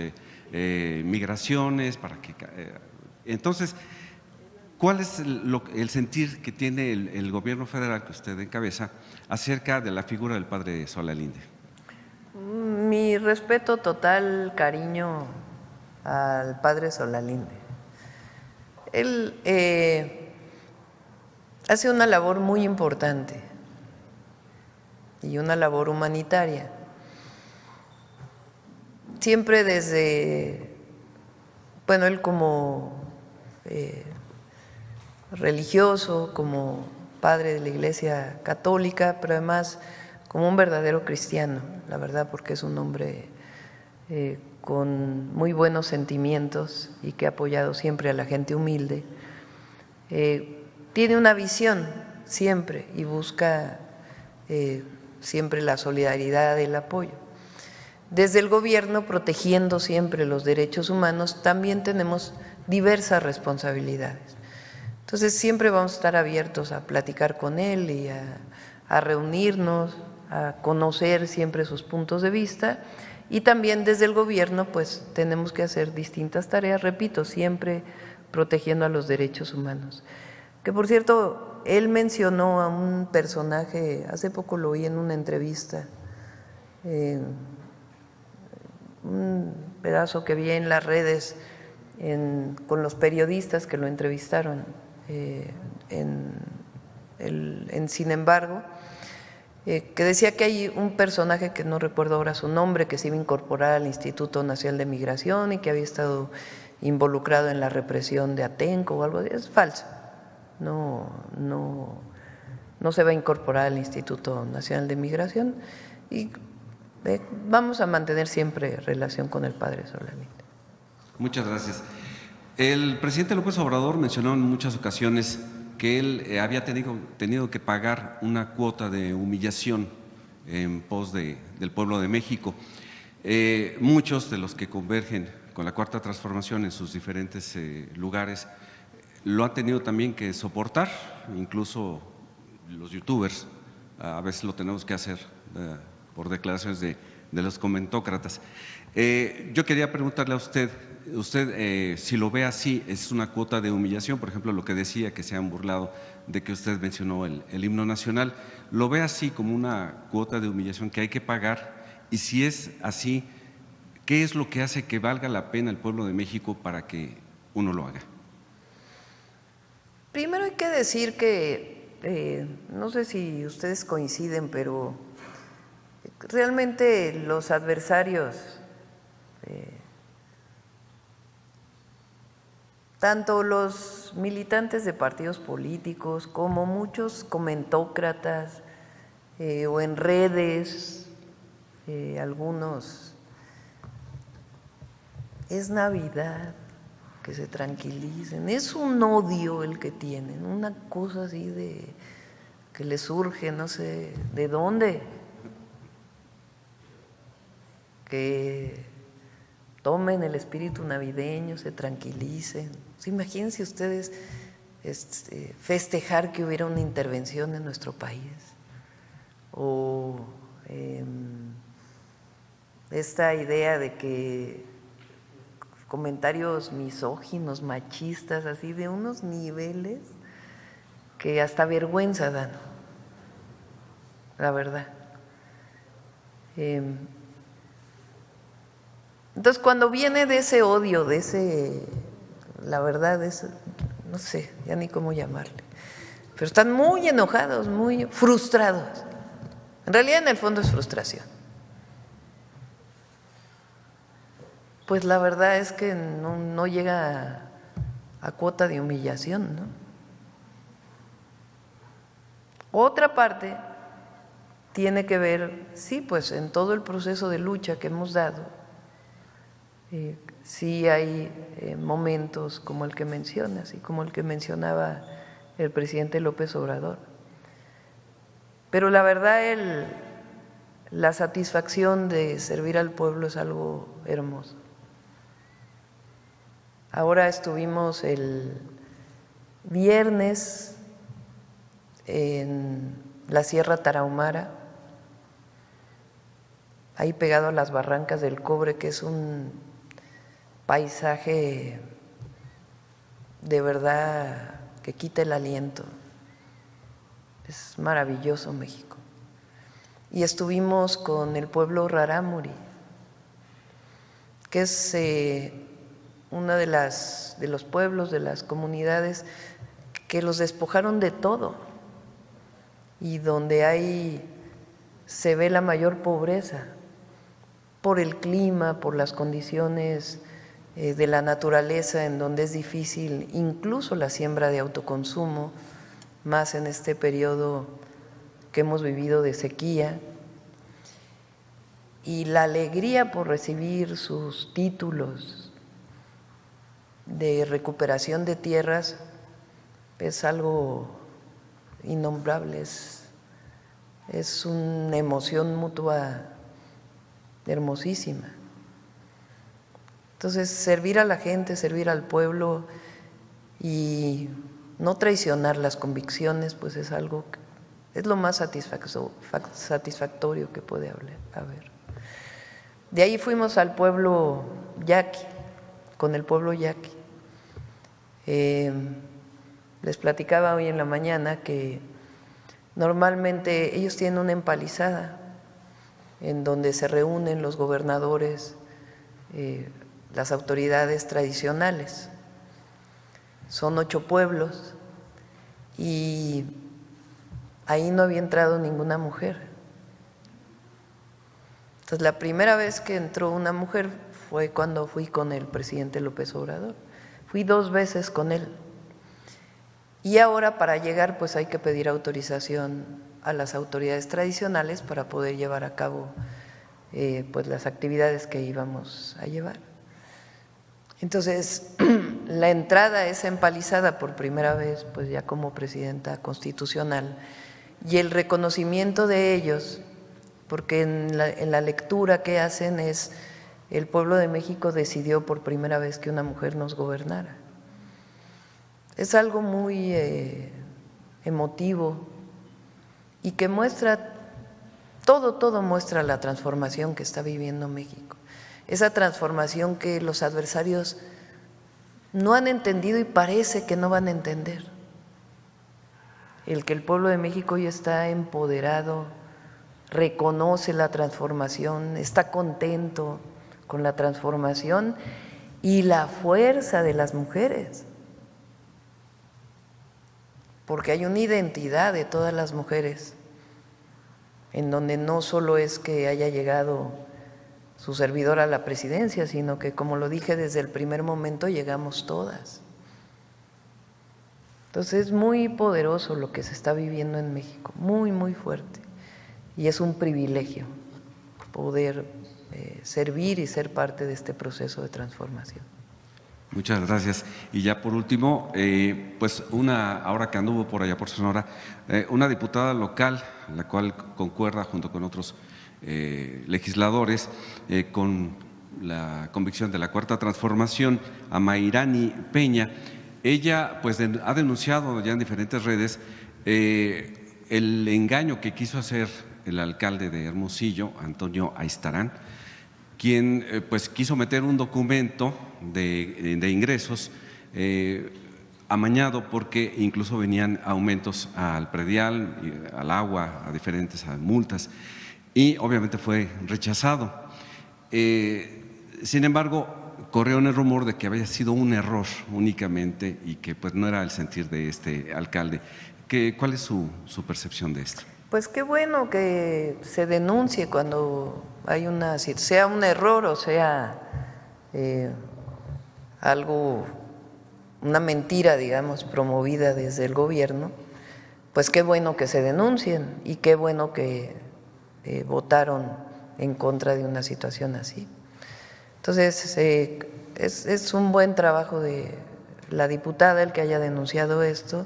migraciones, para que… entonces… ¿Cuál es el sentir que tiene el gobierno federal que usted encabeza acerca de la figura del padre Solalinde? Mi respeto total, cariño al padre Solalinde. Él hace una labor muy importante y una labor humanitaria. Siempre desde, bueno, él como religioso, como padre de la Iglesia Católica, pero además como un verdadero cristiano, la verdad, porque es un hombre con muy buenos sentimientos y que ha apoyado siempre a la gente humilde. Tiene una visión siempre y busca siempre la solidaridad, el apoyo. Desde el gobierno, protegiendo siempre los derechos humanos, también tenemos diversas responsabilidades. Entonces siempre vamos a estar abiertos a platicar con él y a reunirnos, a conocer siempre sus puntos de vista, y también desde el gobierno pues tenemos que hacer distintas tareas, repito, siempre protegiendo a los derechos humanos. Que por cierto, él mencionó a un personaje, hace poco lo oí en una entrevista, un pedazo que vi en las redes, con los periodistas que lo entrevistaron Sin embargo, que decía que hay un personaje que no recuerdo ahora su nombre, que se iba a incorporar al Instituto Nacional de Migración y que había estado involucrado en la represión de Atenco o algo así. Es falso. No se va a incorporar al Instituto Nacional de Migración y vamos a mantener siempre relación con el padre Solalinde. Muchas gracias. El presidente López Obrador mencionó en muchas ocasiones que él había tenido que pagar una cuota de humillación en pos del pueblo de México. Muchos de los que convergen con la Cuarta Transformación en sus diferentes lugares lo han tenido también que soportar, incluso los youtubers, a veces lo tenemos que hacer por declaraciones de los comentócratas. Yo quería preguntarle a usted si lo ve así, es una cuota de humillación, por ejemplo, lo que decía que se han burlado de que usted mencionó el himno nacional, ¿lo ve así como una cuota de humillación que hay que pagar? Y si es así, ¿qué es lo que hace que valga la pena el pueblo de México para que uno lo haga? Primero hay que decir que, no sé si ustedes coinciden, pero realmente los adversarios, tanto los militantes de partidos políticos como muchos comentócratas o en redes, algunos, es Navidad, que se tranquilicen, es un odio el que tienen, una cosa así de que les surge, no sé de dónde, que tomen el espíritu navideño, se tranquilicen. Imagínense ustedes festejar que hubiera una intervención en nuestro país, o esta idea de que comentarios misóginos, machistas, así de unos niveles que hasta vergüenza dan, la verdad. Entonces, cuando viene de ese odio, de ese, la verdad, no sé, ya ni cómo llamarle, pero están muy enojados, muy frustrados. En realidad, en el fondo es frustración. Pues la verdad es que no llega a cuota de humillación, ¿no? Otra parte tiene que ver, sí, pues en todo el proceso de lucha que hemos dado, sí hay momentos como el que mencionas y como el que mencionaba el presidente López Obrador. Pero la verdad, la satisfacción de servir al pueblo es algo hermoso. Ahora estuvimos el viernes en la Sierra Tarahumara, ahí pegado a las Barrancas del Cobre, que es un paisaje de verdad que quita el aliento. Es maravilloso México. Y estuvimos con el pueblo Rarámuri, que es uno de los pueblos, de las comunidades que los despojaron de todo y donde se ve la mayor pobreza por el clima, por las condiciones de la naturaleza, en donde es difícil incluso la siembra de autoconsumo, más en este periodo que hemos vivido de sequía, y la alegría por recibir sus títulos de recuperación de tierras es algo innombrable, es una emoción mutua hermosísima. Entonces, servir a la gente, servir al pueblo y no traicionar las convicciones, pues es algo es lo más satisfactorio que puede haber. De ahí fuimos al pueblo yaqui, con el pueblo yaqui. Les platicaba hoy en la mañana que normalmente ellos tienen una empalizada en donde se reúnen los gobernadores las autoridades tradicionales. Son 8 pueblos y ahí no había entrado ninguna mujer. Entonces, la primera vez que entró una mujer fue cuando fui con el presidente López Obrador. Fui 2 veces con él. Y ahora para llegar pues hay que pedir autorización a las autoridades tradicionales para poder llevar a cabo pues las actividades que íbamos a llevar. Entonces, la entrada es empalizada por primera vez, pues ya como presidenta constitucional, y el reconocimiento de ellos, porque en la lectura que hacen es, el pueblo de México decidió por primera vez que una mujer nos gobernara. Es algo muy emotivo y que muestra, todo muestra la transformación que está viviendo México. Esa transformación que los adversarios no han entendido y parece que no van a entender. El que el pueblo de México ya está empoderado, reconoce la transformación, está contento con la transformación y la fuerza de las mujeres. Porque hay una identidad de todas las mujeres, en donde no solo es que haya llegado su servidora a la presidencia, sino que, como lo dije desde el primer momento, llegamos todas. Entonces es muy poderoso lo que se está viviendo en México, muy, muy fuerte. Y es un privilegio poder servir y ser parte de este proceso de transformación. Muchas gracias. Y ya por último, pues ahora que anduvo por allá por Sonora, una diputada local, la cual concuerda junto con otros legisladores con la convicción de la Cuarta Transformación, a Mayrani Peña. Ella pues ha denunciado ya en diferentes redes el engaño que quiso hacer el alcalde de Hermosillo, Antonio Aistarán, quien pues quiso meter un documento de ingresos amañado, porque incluso venían aumentos al predial, al agua, a diferentes multas, y obviamente fue rechazado. Sin embargo, corrió el rumor de que había sido un error únicamente y que pues no era el sentir de este alcalde. ¿Cuál es su percepción de esto? Pues qué bueno que se denuncie cuando hay sea un error o sea algo, una mentira, digamos, promovida desde el gobierno. Pues qué bueno que se denuncien y qué bueno que votaron en contra de una situación así. Entonces, es un buen trabajo de la diputada el que haya denunciado esto,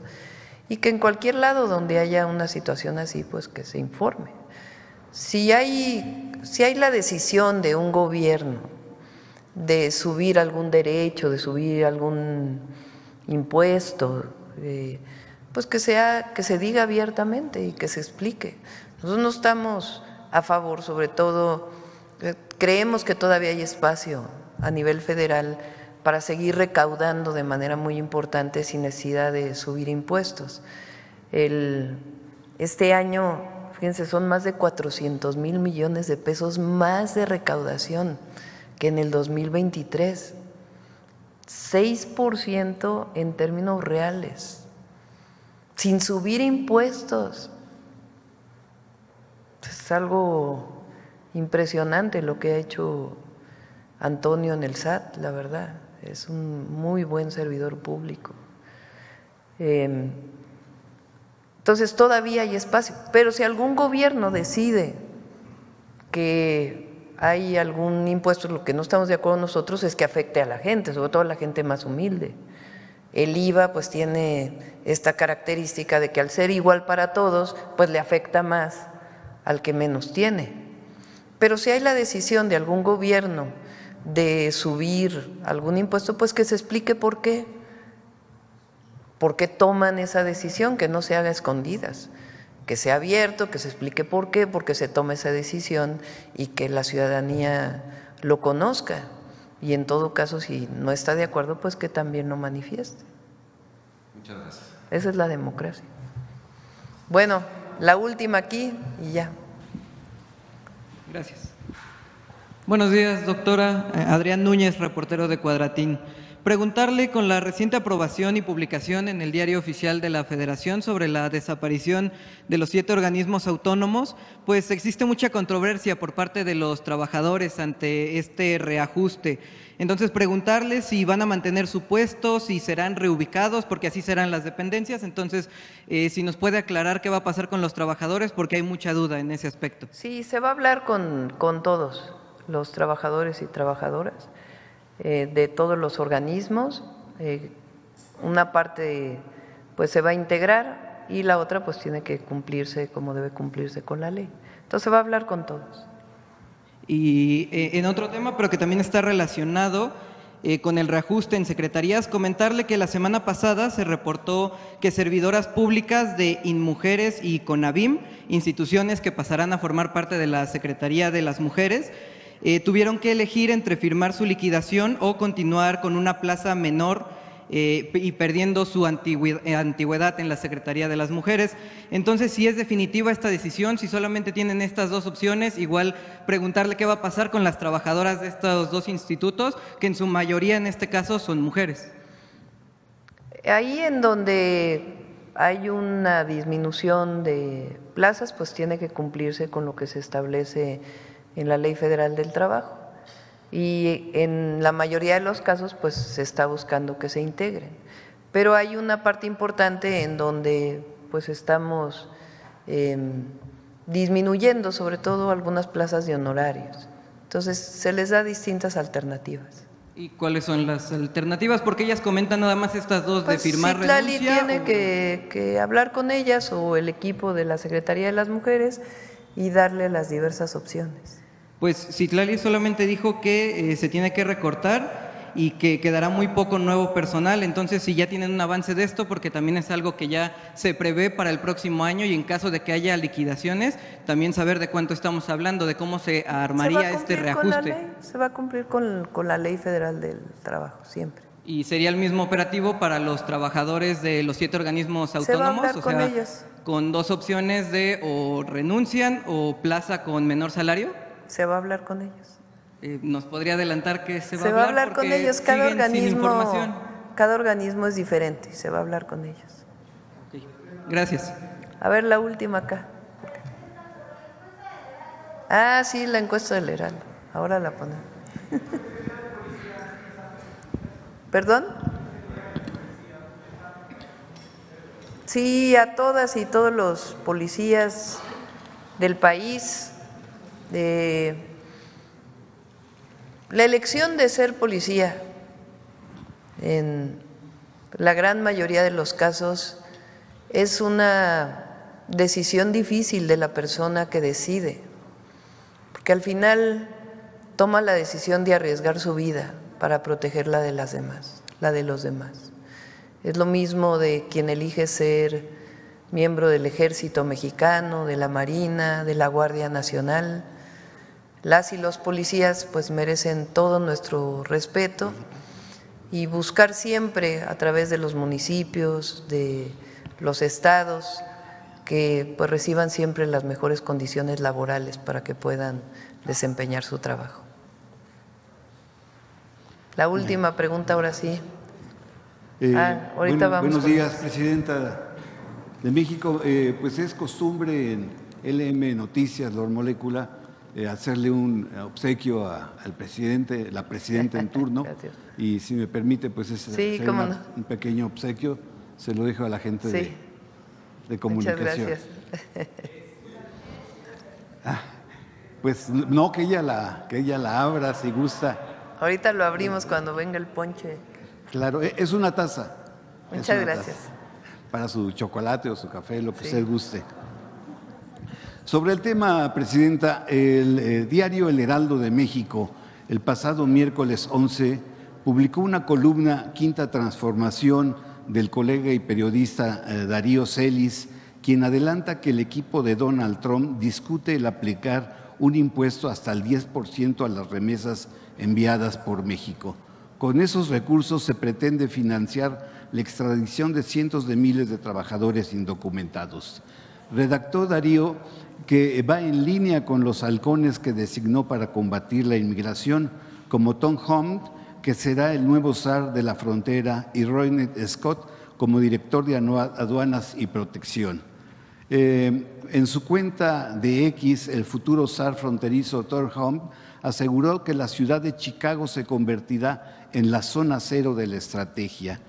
y que en cualquier lado donde haya una situación así, pues que se informe. Si hay la decisión de un gobierno de subir algún derecho, de subir algún impuesto, pues que se diga abiertamente y que se explique. Nosotros no estamos a favor, sobre todo, creemos que todavía hay espacio a nivel federal para seguir recaudando de manera muy importante sin necesidad de subir impuestos. Este año, fíjense, son más de 400,000 millones de pesos más de recaudación que en el 2023, 6% en términos reales, sin subir impuestos. Es algo impresionante lo que ha hecho Antonio en el SAT, la verdad. Es un muy buen servidor público. Entonces todavía hay espacio, pero si algún gobierno decide que hay algún impuesto, lo que no estamos de acuerdo nosotros es que afecte a la gente, sobre todo a la gente más humilde. El IVA pues tiene esta característica de que al ser igual para todos, pues le afecta más al que menos tiene. Pero si hay la decisión de algún gobierno de subir algún impuesto, pues que se explique por qué toman esa decisión, que no se haga escondidas, que sea abierto, que se explique por qué se toma esa decisión y que la ciudadanía lo conozca, y en todo caso si no está de acuerdo pues que también lo manifieste. Muchas gracias. Esa es la democracia. Bueno, la última aquí y ya. Gracias. Buenos días, doctora. Adrián Núñez, reportero de Cuadratín. Preguntarle, con la reciente aprobación y publicación en el Diario Oficial de la Federación sobre la desaparición de los 7 organismos autónomos, pues existe mucha controversia por parte de los trabajadores ante este reajuste. Entonces, preguntarle si van a mantener su puesto, si serán reubicados, porque así serán las dependencias. Entonces, si nos puede aclarar qué va a pasar con los trabajadores, porque hay mucha duda en ese aspecto. Sí, se va a hablar con todos los trabajadores y trabajadoras de todos los organismos. Una parte pues se va a integrar y la otra pues tiene que cumplirse como debe cumplirse con la ley. Entonces se va a hablar con todos. Y en otro tema, pero que también está relacionado con el reajuste en secretarías, comentarle que la semana pasada se reportó que servidoras públicas de INMujeres y CONAVIM, instituciones que pasarán a formar parte de la Secretaría de las Mujeres, tuvieron que elegir entre firmar su liquidación o continuar con una plaza menor y perdiendo su antigüedad en la Secretaría de las Mujeres. Entonces, si es definitiva esta decisión, si solamente tienen estas dos opciones, igual preguntarle qué va a pasar con las trabajadoras de estos dos institutos, que en su mayoría en este caso son mujeres. Ahí en donde hay una disminución de plazas, pues tiene que cumplirse con lo que se establece en la Ley Federal del Trabajo, y en la mayoría de los casos pues se está buscando que se integren, pero hay una parte importante en donde pues estamos disminuyendo sobre todo algunas plazas de honorarios, entonces se les da distintas alternativas. ¿Y cuáles son las alternativas? Porque ellas comentan nada más estas dos, pues de firmar Citlali renuncia. Tiene que hablar con ellas o el equipo de la Secretaría de las Mujeres y darle las diversas opciones. Pues Citlali solamente dijo que se tiene que recortar y que quedará muy poco nuevo personal. Entonces, si ya tienen un avance de esto, porque también es algo que ya se prevé para el próximo año, y en caso de que haya liquidaciones, también saber de cuánto estamos hablando, de cómo se armaría este reajuste. Se va a cumplir con la Ley Federal del Trabajo, siempre. ¿Y sería el mismo operativo para los trabajadores de los 7 organismos autónomos? Se va a hablar con ellos. Con dos opciones de o renuncian o plaza con menor salario. Se va a hablar con ellos. ¿Nos podría adelantar que se va a hablar? Se va a hablar con ellos. Cada organismo es diferente. Se va a hablar con ellos. Okay. Gracias. A ver, la última acá. Ah, sí, la encuesta del Heraldo. Ahora la ponemos. ¿Perdón? Sí, a todas y todos los policías del país. La elección de ser policía, en la gran mayoría de los casos, es una decisión difícil de la persona que decide, porque al final toma la decisión de arriesgar su vida para proteger la de las demás, la de los demás. Es lo mismo de quien elige ser miembro del Ejército Mexicano, de la Marina, de la Guardia Nacional. Las y los policías pues merecen todo nuestro respeto y buscar siempre a través de los municipios, de los estados, que pues reciban siempre las mejores condiciones laborales para que puedan desempeñar su trabajo. La última pregunta ahora sí. Ahorita vamos. Buenos días, Presidenta de México. Pues es costumbre en LM Noticias, Lord Molécula, hacerle un obsequio al presidente, la presidenta en turno. Y si me permite, pues es un pequeño obsequio, se lo dejo a la gente de comunicación. Muchas gracias. Pues no, que ella la abra si gusta. Ahorita lo abrimos cuando venga el ponche. Claro, es una taza. Muchas gracias. Para su chocolate o su café, lo que usted guste. Sobre el tema, Presidenta, el diario El Heraldo de México, el pasado miércoles 11, publicó una columna, Quinta Transformación, del colega y periodista Darío Celis, quien adelanta que el equipo de Donald Trump discute el aplicar un impuesto hasta el 10% a las remesas enviadas por México. Con esos recursos se pretende financiar la extradición de cientos de miles de trabajadores indocumentados. redactó Darío que va en línea con los halcones que designó para combatir la inmigración, como Tom Hunt, que será el nuevo zar de la frontera, y Roynette Scott como director de aduanas y protección. En su cuenta de X, el futuro zar fronterizo Tom Hunt aseguró que la ciudad de Chicago se convertirá en la zona cero de la estrategia.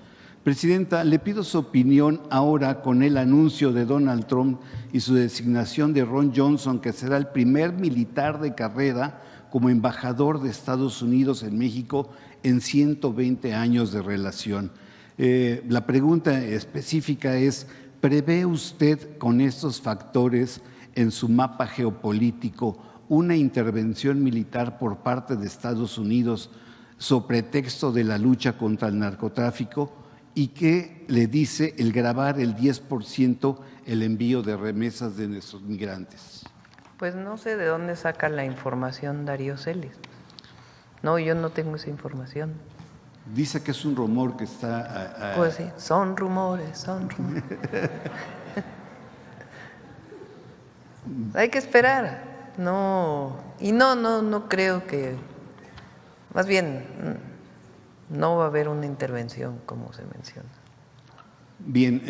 Presidenta, le pido su opinión ahora con el anuncio de Donald Trump y su designación de Ron Johnson, que será el primer militar de carrera como embajador de Estados Unidos en México en 120 años de relación. La pregunta específica es, ¿prevé usted con estos factores en su mapa geopolítico una intervención militar por parte de Estados Unidos sobre pretexto de la lucha contra el narcotráfico? ¿Y qué le dice el grabar el 10% el envío de remesas de nuestros migrantes? Pues no sé de dónde saca la información Darío Celis. No, yo no tengo esa información. Dice que es un rumor que está… Pues sí, son rumores, son rumores. Hay que esperar. No, y no creo que… Más bien… no va a haber una intervención, como se menciona. Bien,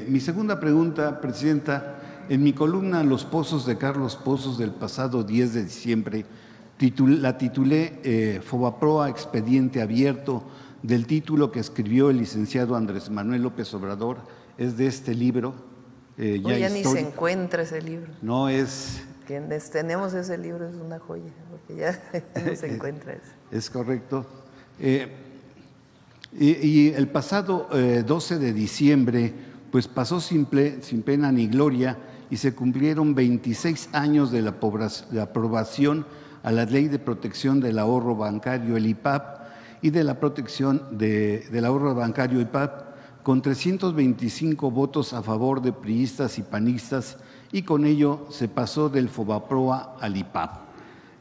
mi segunda pregunta, Presidenta. En mi columna Los Pozos de Carlos Pozos del pasado 10 de diciembre, la titulé Fobaproa, expediente abierto, del título que escribió el licenciado Andrés Manuel López Obrador. Es de este libro. Ya ni se encuentra ese libro. No es… Quienes tenemos ese libro es una joya, porque ya no se encuentra eso. Es correcto. Y el pasado 12 de diciembre, pues pasó sin pena ni gloria y se cumplieron 26 años de la aprobación a la Ley de Protección del Ahorro Bancario, el IPAP, y de la protección del ahorro bancario, IPAP, con 325 votos a favor de priistas y panistas, y con ello se pasó del Fobaproa al IPAP.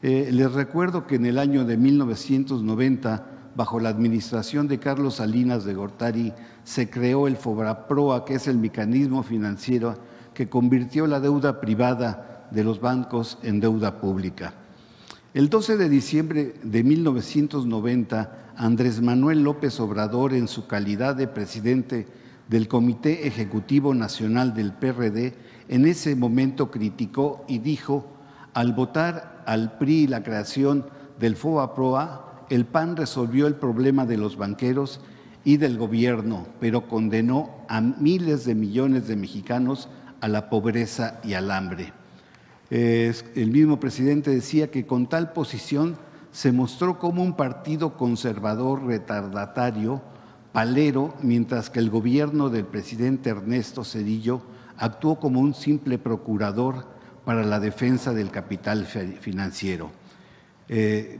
Les recuerdo que en el año de 1990, bajo la administración de Carlos Salinas de Gortari, se creó el Fobaproa, que es el mecanismo financiero que convirtió la deuda privada de los bancos en deuda pública. El 12 de diciembre de 1990, Andrés Manuel López Obrador, en su calidad de presidente del Comité Ejecutivo Nacional del PRD, en ese momento criticó y dijo: al votar al PRI la creación del Fobaproa, el PAN resolvió el problema de los banqueros y del gobierno, pero condenó a miles de millones de mexicanos a la pobreza y al hambre. El mismo presidente decía que con tal posición se mostró como un partido conservador retardatario, palero, mientras que el gobierno del presidente Ernesto Zedillo actuó como un simple procurador para la defensa del capital financiero.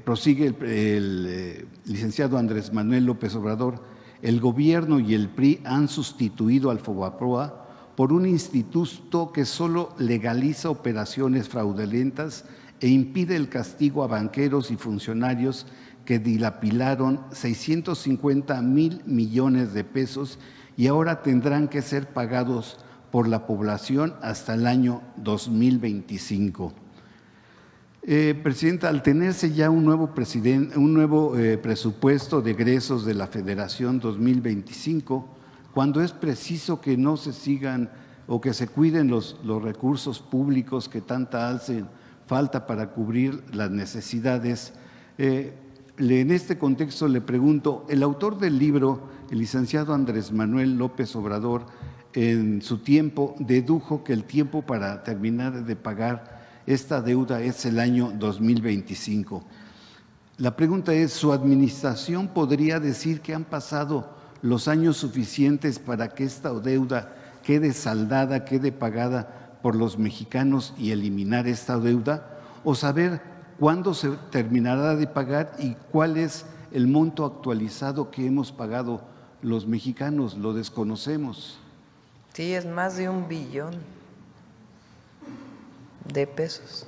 Prosigue el licenciado Andrés Manuel López Obrador: el gobierno y el PRI han sustituido al Fobaproa por un instituto que solo legaliza operaciones fraudulentas e impide el castigo a banqueros y funcionarios que dilapidaron 650,000 millones de pesos y ahora tendrán que ser pagados por la población hasta el año 2025. Presidenta, al tenerse ya un nuevo presupuesto de egresos de la Federación 2025, cuando es preciso que no se sigan o que se cuiden los recursos públicos que tanta hacen falta para cubrir las necesidades, en este contexto le pregunto, el autor del libro, el licenciado Andrés Manuel López Obrador, en su tiempo dedujo que el tiempo para terminar de pagar esta deuda es el año 2025. La pregunta es, ¿su administración podría decir que han pasado los años suficientes para que esta deuda quede saldada, quede pagada por los mexicanos y eliminar esta deuda? ¿O saber cuándo se terminará de pagar y cuál es el monto actualizado que hemos pagado los mexicanos? Lo desconocemos. Sí, es más de 1 billón de pesos.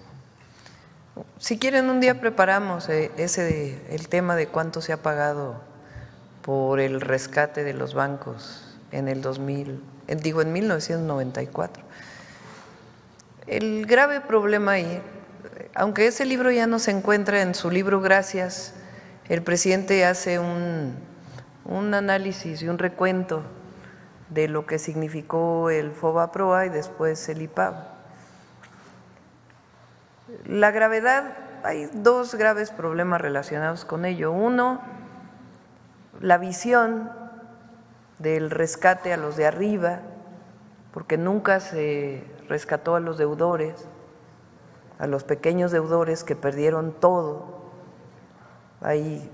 Si quieren, un día preparamos el tema de cuánto se ha pagado por el rescate de los bancos en el 1994. El grave problema ahí, aunque ese libro ya no se encuentra en su libro Gracias, el presidente hace un análisis y un recuento de lo que significó el FOBAPROA y después el IPAB. La gravedad, hay dos graves problemas relacionados con ello. Uno, la visión del rescate a los de arriba, porque nunca se rescató a los deudores, a los pequeños deudores que perdieron todo. Hay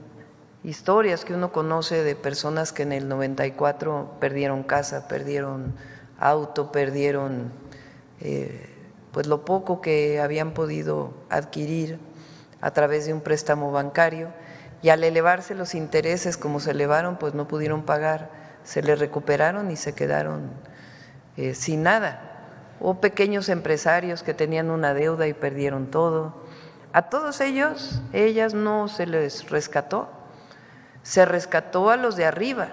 historias que uno conoce de personas que en el 94 perdieron casa, perdieron auto, perdieron pues lo poco que habían podido adquirir a través de un préstamo bancario, y al elevarse los intereses como se elevaron, pues no pudieron pagar, se les recuperaron y se quedaron sin nada. O pequeños empresarios que tenían una deuda y perdieron todo. A todos ellos, ellas no se les rescató, se rescató a los de arriba.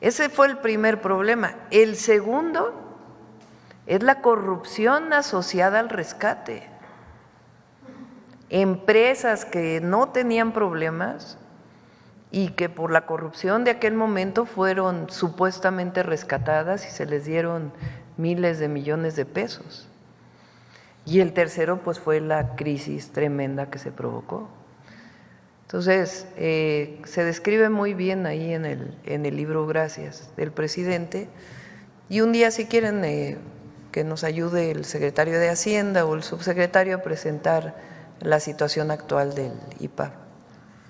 Ese fue el primer problema. El segundo es la corrupción asociada al rescate. Empresas que no tenían problemas y que por la corrupción de aquel momento fueron supuestamente rescatadas y se les dieron miles de millones de pesos. Y el tercero pues fue la crisis tremenda que se provocó. Entonces, se describe muy bien ahí en el libro Gracias del presidente, y un día si quieren que nos ayude el secretario de Hacienda o el subsecretario a presentar la situación actual del IPAB.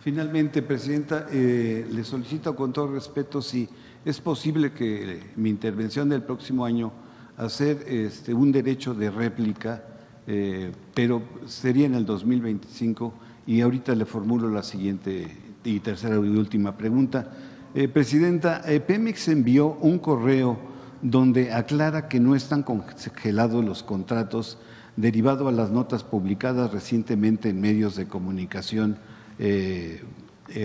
Finalmente, Presidenta, le solicito con todo respeto si es posible que mi intervención del próximo año hacer un derecho de réplica, pero sería en el 2025, y ahorita le formulo la siguiente y tercera y última pregunta. Presidenta, Pemex envió un correo donde aclara que no están congelados los contratos derivado a las notas publicadas recientemente en medios de comunicación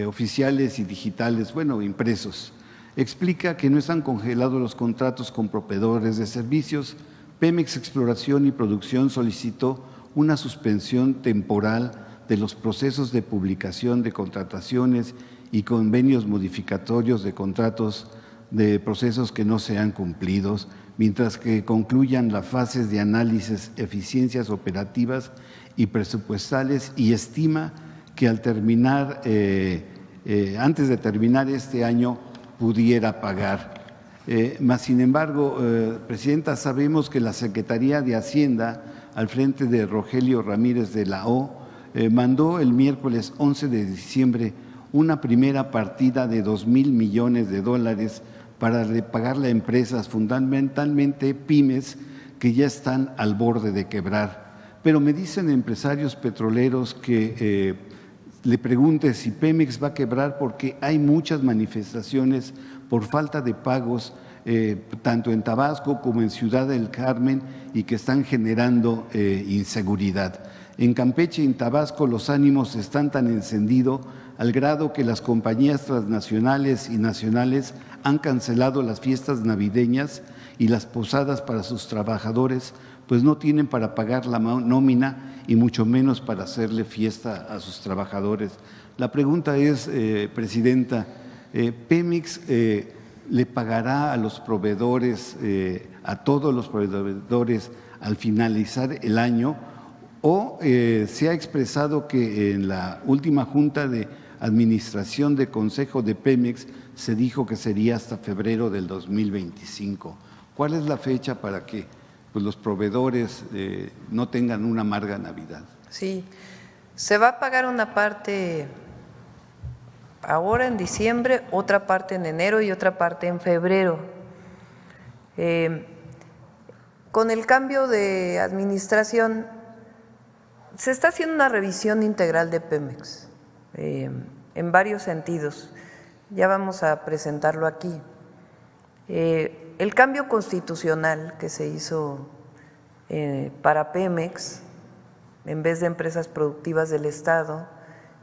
oficiales y digitales, bueno, impresos. Explica que no están congelados los contratos con proveedores de servicios. Pemex Exploración y Producción solicitó una suspensión temporal de los procesos de publicación de contrataciones y convenios modificatorios de contratos de procesos que no sean cumplidos, mientras que concluyan las fases de análisis, eficiencias operativas y presupuestales, y estima que al terminar, antes de terminar este año, pudiera pagar. Mas, sin embargo, Presidenta, sabemos que la Secretaría de Hacienda, al frente de Rogelio Ramírez de la O, mandó el miércoles 11 de diciembre una primera partida de $2,000 millones para pagarle a empresas, fundamentalmente pymes, que ya están al borde de quebrar. Pero me dicen empresarios petroleros que le pregunte si Pemex va a quebrar, porque hay muchas manifestaciones por falta de pagos, tanto en Tabasco como en Ciudad del Carmen, y que están generando inseguridad. En Campeche y en Tabasco los ánimos están tan encendidos al grado que las compañías transnacionales y nacionales han cancelado las fiestas navideñas y las posadas para sus trabajadores, pues no tienen para pagar la nómina y mucho menos para hacerle fiesta a sus trabajadores. La pregunta es, Presidenta, ¿Pemex le pagará a los proveedores, a todos los proveedores al finalizar el año? ¿O se ha expresado que en la última Junta de Administración de Consejo de Pemex se dijo que sería hasta febrero del 2025? ¿Cuál es la fecha para que pues, los proveedores no tengan una amarga Navidad? Sí, se va a pagar una parte ahora en diciembre, otra parte en enero y otra parte en febrero. Con el cambio de administración se está haciendo una revisión integral de Pemex en varios sentidos. Ya vamos a presentarlo aquí. El cambio constitucional que se hizo para Pemex, en vez de empresas productivas del Estado,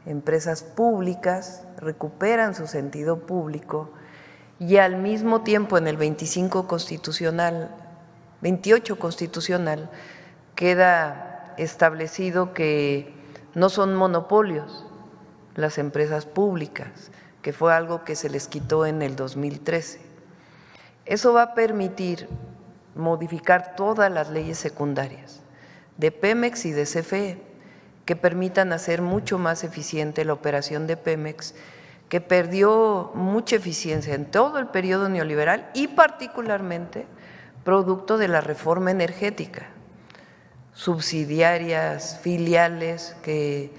empresas públicas, recuperan su sentido público, y al mismo tiempo en el 25 constitucional 28 constitucional queda establecido que no son monopolios las empresas públicas, que fue algo que se les quitó en el 2013. Eso va a permitir modificar todas las leyes secundarias de Pemex y de CFE que permitan hacer mucho más eficiente la operación de Pemex, que perdió mucha eficiencia en todo el periodo neoliberal y particularmente producto de la reforma energética, subsidiarias, filiales que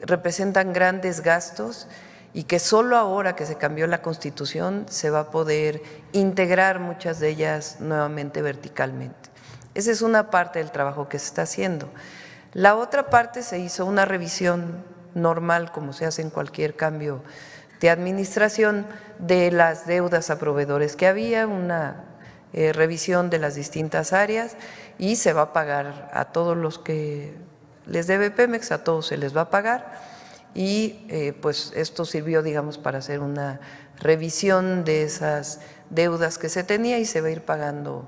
representan grandes gastos y que solo ahora que se cambió la Constitución se va a poder integrar muchas de ellas nuevamente verticalmente. Esa es una parte del trabajo que se está haciendo. La otra parte se hizo una revisión normal, como se hace en cualquier cambio de administración, de las deudas a proveedores que había, una revisión de las distintas áreas y se va a pagar a todos los que les debe Pemex, a todos se les va a pagar y pues esto sirvió, digamos, para hacer una revisión de esas deudas que se tenía y se va a ir pagando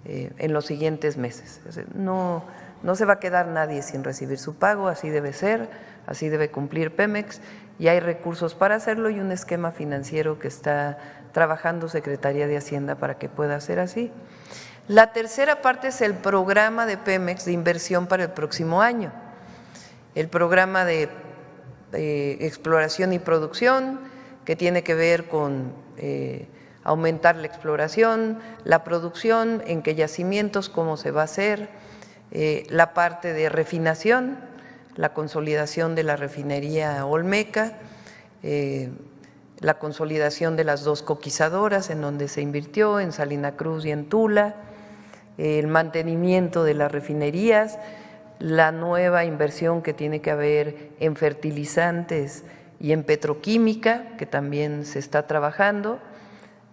en los siguientes meses. No se va a quedar nadie sin recibir su pago, así debe ser, así debe cumplir Pemex y hay recursos para hacerlo y un esquema financiero que está trabajando Secretaría de Hacienda para que pueda ser así. La tercera parte es el programa de Pemex de inversión para el próximo año, el programa de exploración y producción que tiene que ver con aumentar la exploración, la producción, en qué yacimientos, cómo se va a hacer, la parte de refinación, la consolidación de la refinería Olmeca, la consolidación de las 2 coquizadoras en donde se invirtió, en Salina Cruz y en Tula, el mantenimiento de las refinerías, la nueva inversión que tiene que haber en fertilizantes y en petroquímica, que también se está trabajando,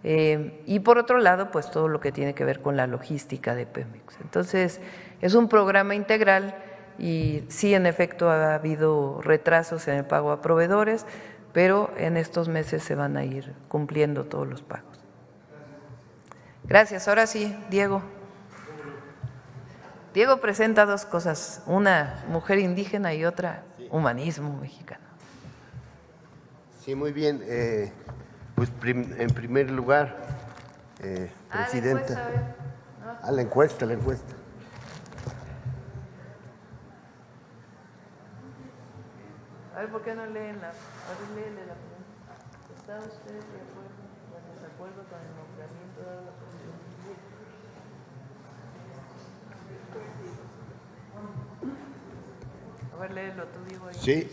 y por otro lado, pues todo lo que tiene que ver con la logística de Pemex. Entonces, es un programa integral y sí, en efecto, ha habido retrasos en el pago a proveedores, pero en estos meses se van a ir cumpliendo todos los pagos. Gracias. Ahora sí, Diego. Diego presenta 2 cosas, una mujer indígena y otra humanismo mexicano. Sí, muy bien. Pues en primer lugar, Presidenta. La encuesta. A ver, ¿por qué no leen la? A ver, léele la pregunta. ¿Está usted de acuerdo o en desacuerdo con el nombramiento de la Constitución? A ver, léelo tú, digo. Sí.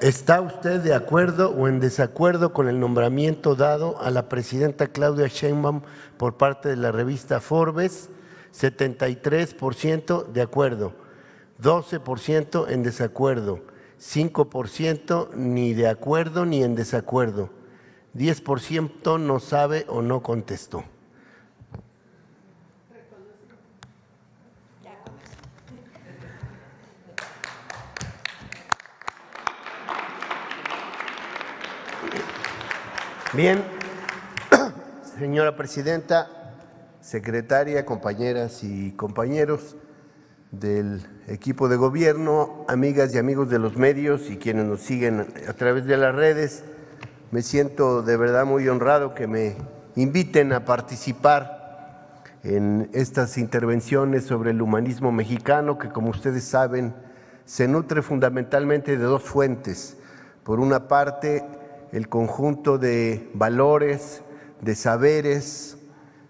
¿Está usted de acuerdo o en desacuerdo con el nombramiento dado a la presidenta Claudia Sheinbaum por parte de la revista Forbes? 73% de acuerdo, 12% en desacuerdo, 5% ni de acuerdo ni en desacuerdo, 10% no sabe o no contestó. Bien, señora presidenta, secretaria, compañeras y compañeros del equipo de gobierno, amigas y amigos de los medios y quienes nos siguen a través de las redes, me siento de verdad muy honrado que me inviten a participar en estas intervenciones sobre el humanismo mexicano, que como ustedes saben se nutre fundamentalmente de 2 fuentes. Por una parte, el conjunto de valores, de saberes,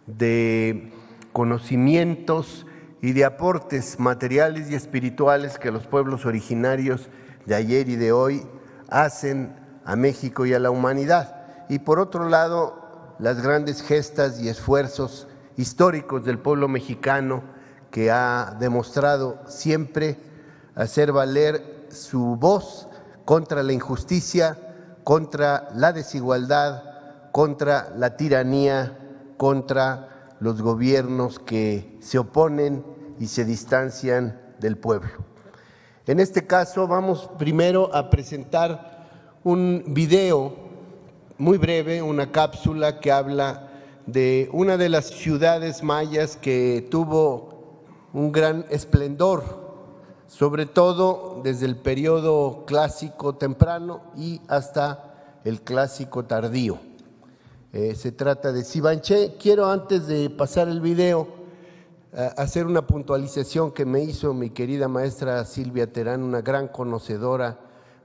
de conocimientos y de aportes materiales y espirituales que los pueblos originarios de ayer y de hoy hacen a México y a la humanidad. Y por otro lado, las grandes gestas y esfuerzos históricos del pueblo mexicano que ha demostrado siempre hacer valer su voz contra la injusticia, contra la desigualdad, contra la tiranía, contra los gobiernos que se oponen y se distancian del pueblo. En este caso vamos primero a presentar un video muy breve, una cápsula que habla de una de las ciudades mayas que tuvo un gran esplendor, sobre todo desde el periodo clásico temprano y hasta el clásico tardío. Se trata de Sivanché. Quiero, antes de pasar el video, hacer una puntualización que me hizo mi querida maestra Silvia Terán, una gran conocedora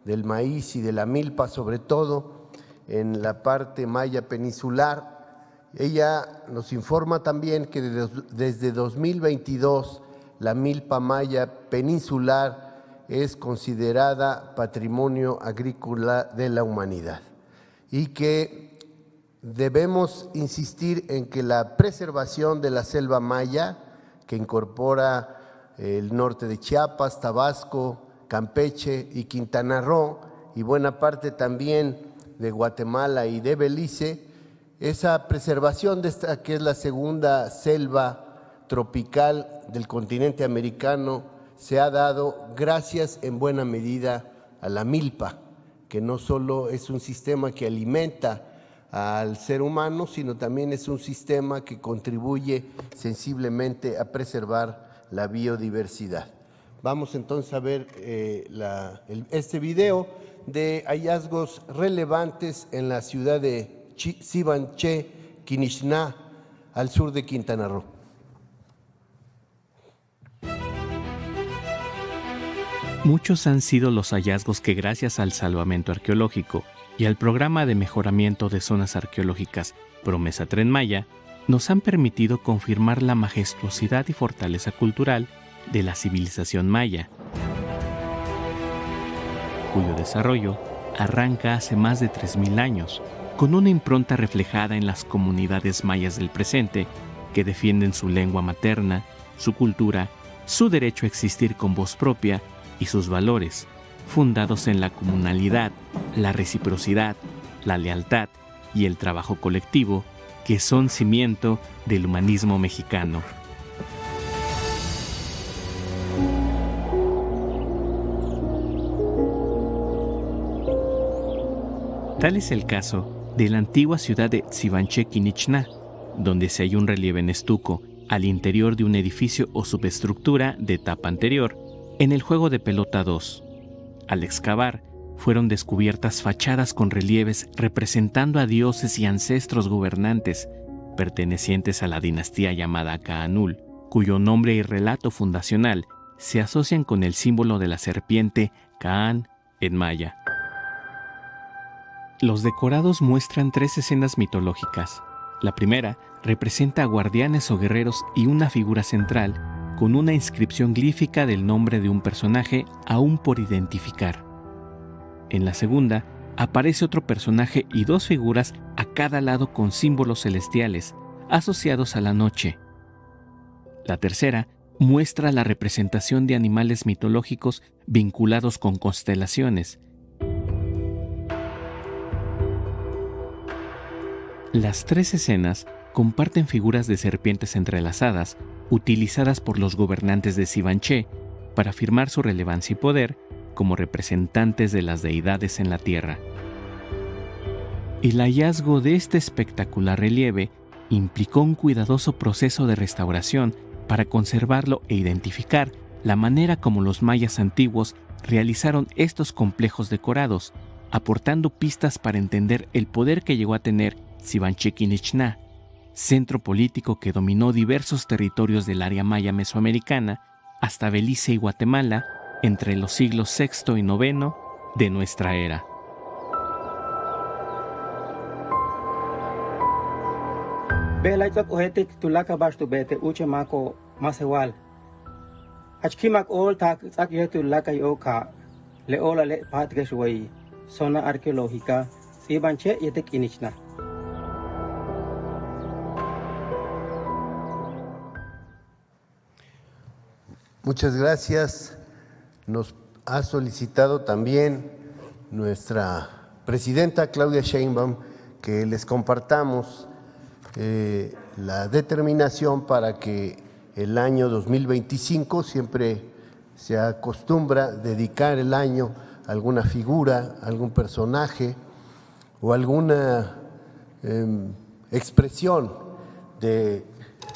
del maíz y de la milpa, sobre todo en la parte maya peninsular. Ella nos informa también que desde 2022 la milpa maya peninsular es considerada patrimonio agrícola de la humanidad y que debemos insistir en que la preservación de la selva maya, que incorpora el norte de Chiapas, Tabasco, Campeche y Quintana Roo, y buena parte también de Guatemala y de Belice, esa preservación de esta, que es la segunda selva tropical del continente americano, se ha dado gracias en buena medida a la milpa, que no solo es un sistema que alimenta al ser humano, sino también es un sistema que contribuye sensiblemente a preservar la biodiversidad. Vamos entonces a ver este video de hallazgos relevantes en la ciudad de Sivanché, Quinixná, al sur de Quintana Roo. Muchos han sido los hallazgos que, gracias al salvamento arqueológico y al programa de mejoramiento de zonas arqueológicas Promesa Tren Maya, nos han permitido confirmar la majestuosidad y fortaleza cultural de la civilización maya, cuyo desarrollo arranca hace más de 3.000 años, con una impronta reflejada en las comunidades mayas del presente que defienden su lengua materna, su cultura, su derecho a existir con voz propia y sus valores, fundados en la comunalidad, la reciprocidad, la lealtad y el trabajo colectivo, que son cimiento del humanismo mexicano. Tal es el caso de la antigua ciudad de Sivanché, Quinixná, donde se halla un relieve en estuco al interior de un edificio o subestructura de etapa anterior, en el juego de pelota 2. Al excavar, fueron descubiertas fachadas con relieves representando a dioses y ancestros gobernantes pertenecientes a la dinastía llamada Caanul, cuyo nombre y relato fundacional se asocian con el símbolo de la serpiente Caán en maya. Los decorados muestran 3 escenas mitológicas. La primera representa a guardianes o guerreros y una figura central con una inscripción glífica del nombre de un personaje aún por identificar. En la segunda aparece otro personaje y 2 figuras a cada lado con símbolos celestiales asociados a la noche. La tercera muestra la representación de animales mitológicos vinculados con constelaciones. Las 3 escenas comparten figuras de serpientes entrelazadas utilizadas por los gobernantes de Sivanché para afirmar su relevancia y poder como representantes de las deidades en la tierra. El hallazgo de este espectacular relieve implicó un cuidadoso proceso de restauración para conservarlo e identificar la manera como los mayas antiguos realizaron estos complejos decorados, aportando pistas para entender el poder que llegó a tener Sivanché Quinixná, centro político que dominó diversos territorios del área maya mesoamericana hasta Belice y Guatemala entre los siglos VI y IX de nuestra era. Belaitzak ohete titulaka bashtu bete uche mako masewal. Achkimak ol tak tsak yetu laka yoka le ola le patgeshwei zona arqueológica Sivanché yete Quinixná. Muchas gracias. Nos ha solicitado también nuestra presidenta Claudia Sheinbaum que les compartamos la determinación para que el año 2025, siempre se acostumbra dedicar el año a alguna figura, algún personaje o alguna expresión de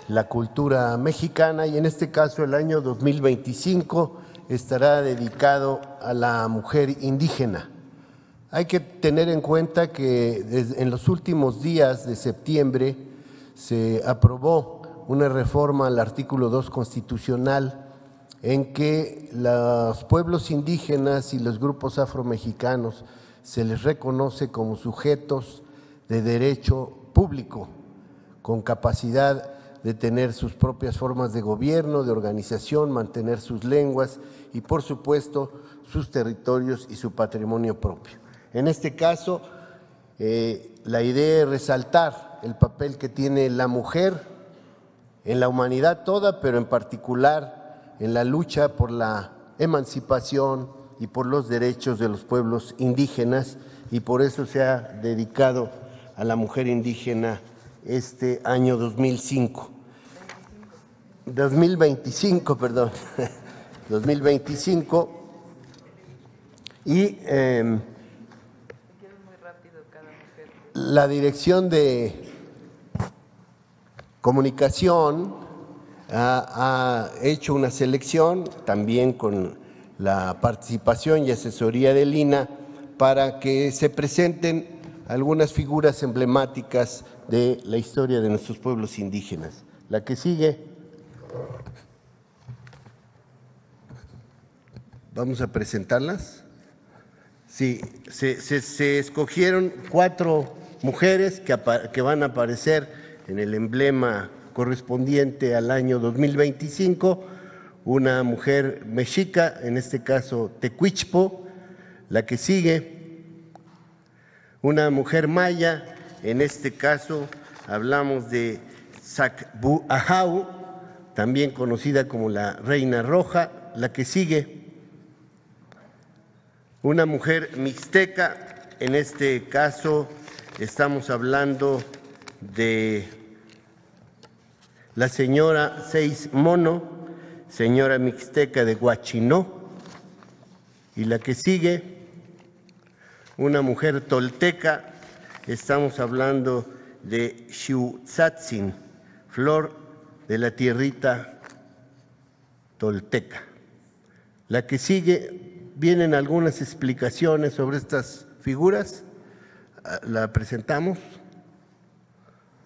la cultura mexicana, y en este caso el año 2025 estará dedicado a la mujer indígena. Hay que tener en cuenta que en los últimos días de septiembre se aprobó una reforma al artículo 2 constitucional en que los pueblos indígenas y los grupos afromexicanos se les reconoce como sujetos de derecho público, con capacidad de tener sus propias formas de gobierno, de organización, mantener sus lenguas y, por supuesto, sus territorios y su patrimonio propio. En este caso, la idea es resaltar el papel que tiene la mujer en la humanidad toda, pero en particular en la lucha por la emancipación y por los derechos de los pueblos indígenas, y por eso se ha dedicado a la mujer indígena este año 2025, perdón, 2025, y la Dirección de Comunicación ha hecho una selección también con la participación y asesoría del INAH para que se presenten algunas figuras emblemáticas de la historia de nuestros pueblos indígenas. La que sigue. ¿Vamos a presentarlas? Sí, se escogieron 4 mujeres que van a aparecer en el emblema correspondiente al año 2025, una mujer mexica, en este caso tecuichpo. La que sigue, una mujer maya, en este caso hablamos de Sacbuajau, también conocida como la Reina Roja. La que sigue, una mujer mixteca, en este caso estamos hablando de la señora Seis Mono, señora mixteca de Huachinó. Y la que sigue, una mujer tolteca, estamos hablando de Xiutzatzin, flor de la tierrita tolteca. La que sigue, vienen algunas explicaciones sobre estas figuras, la presentamos.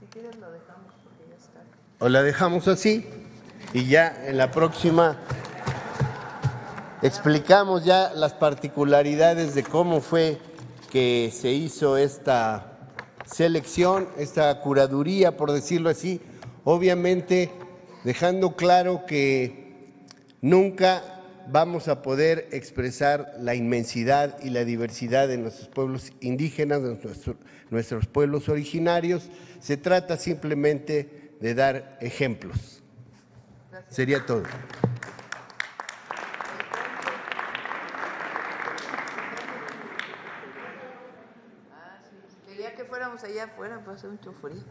Si quieres lo dejamos porque ya está. O la dejamos así y ya en la próxima explicamos ya las particularidades de cómo fue que se hizo esta selección, esta curaduría, por decirlo así, obviamente dejando claro que nunca vamos a poder expresar la inmensidad y la diversidad de nuestros pueblos indígenas, de nuestros pueblos originarios. Se trata simplemente de dar ejemplos. Gracias. Sería todo. Quería que fuéramos allá afuera para hacer un choferío.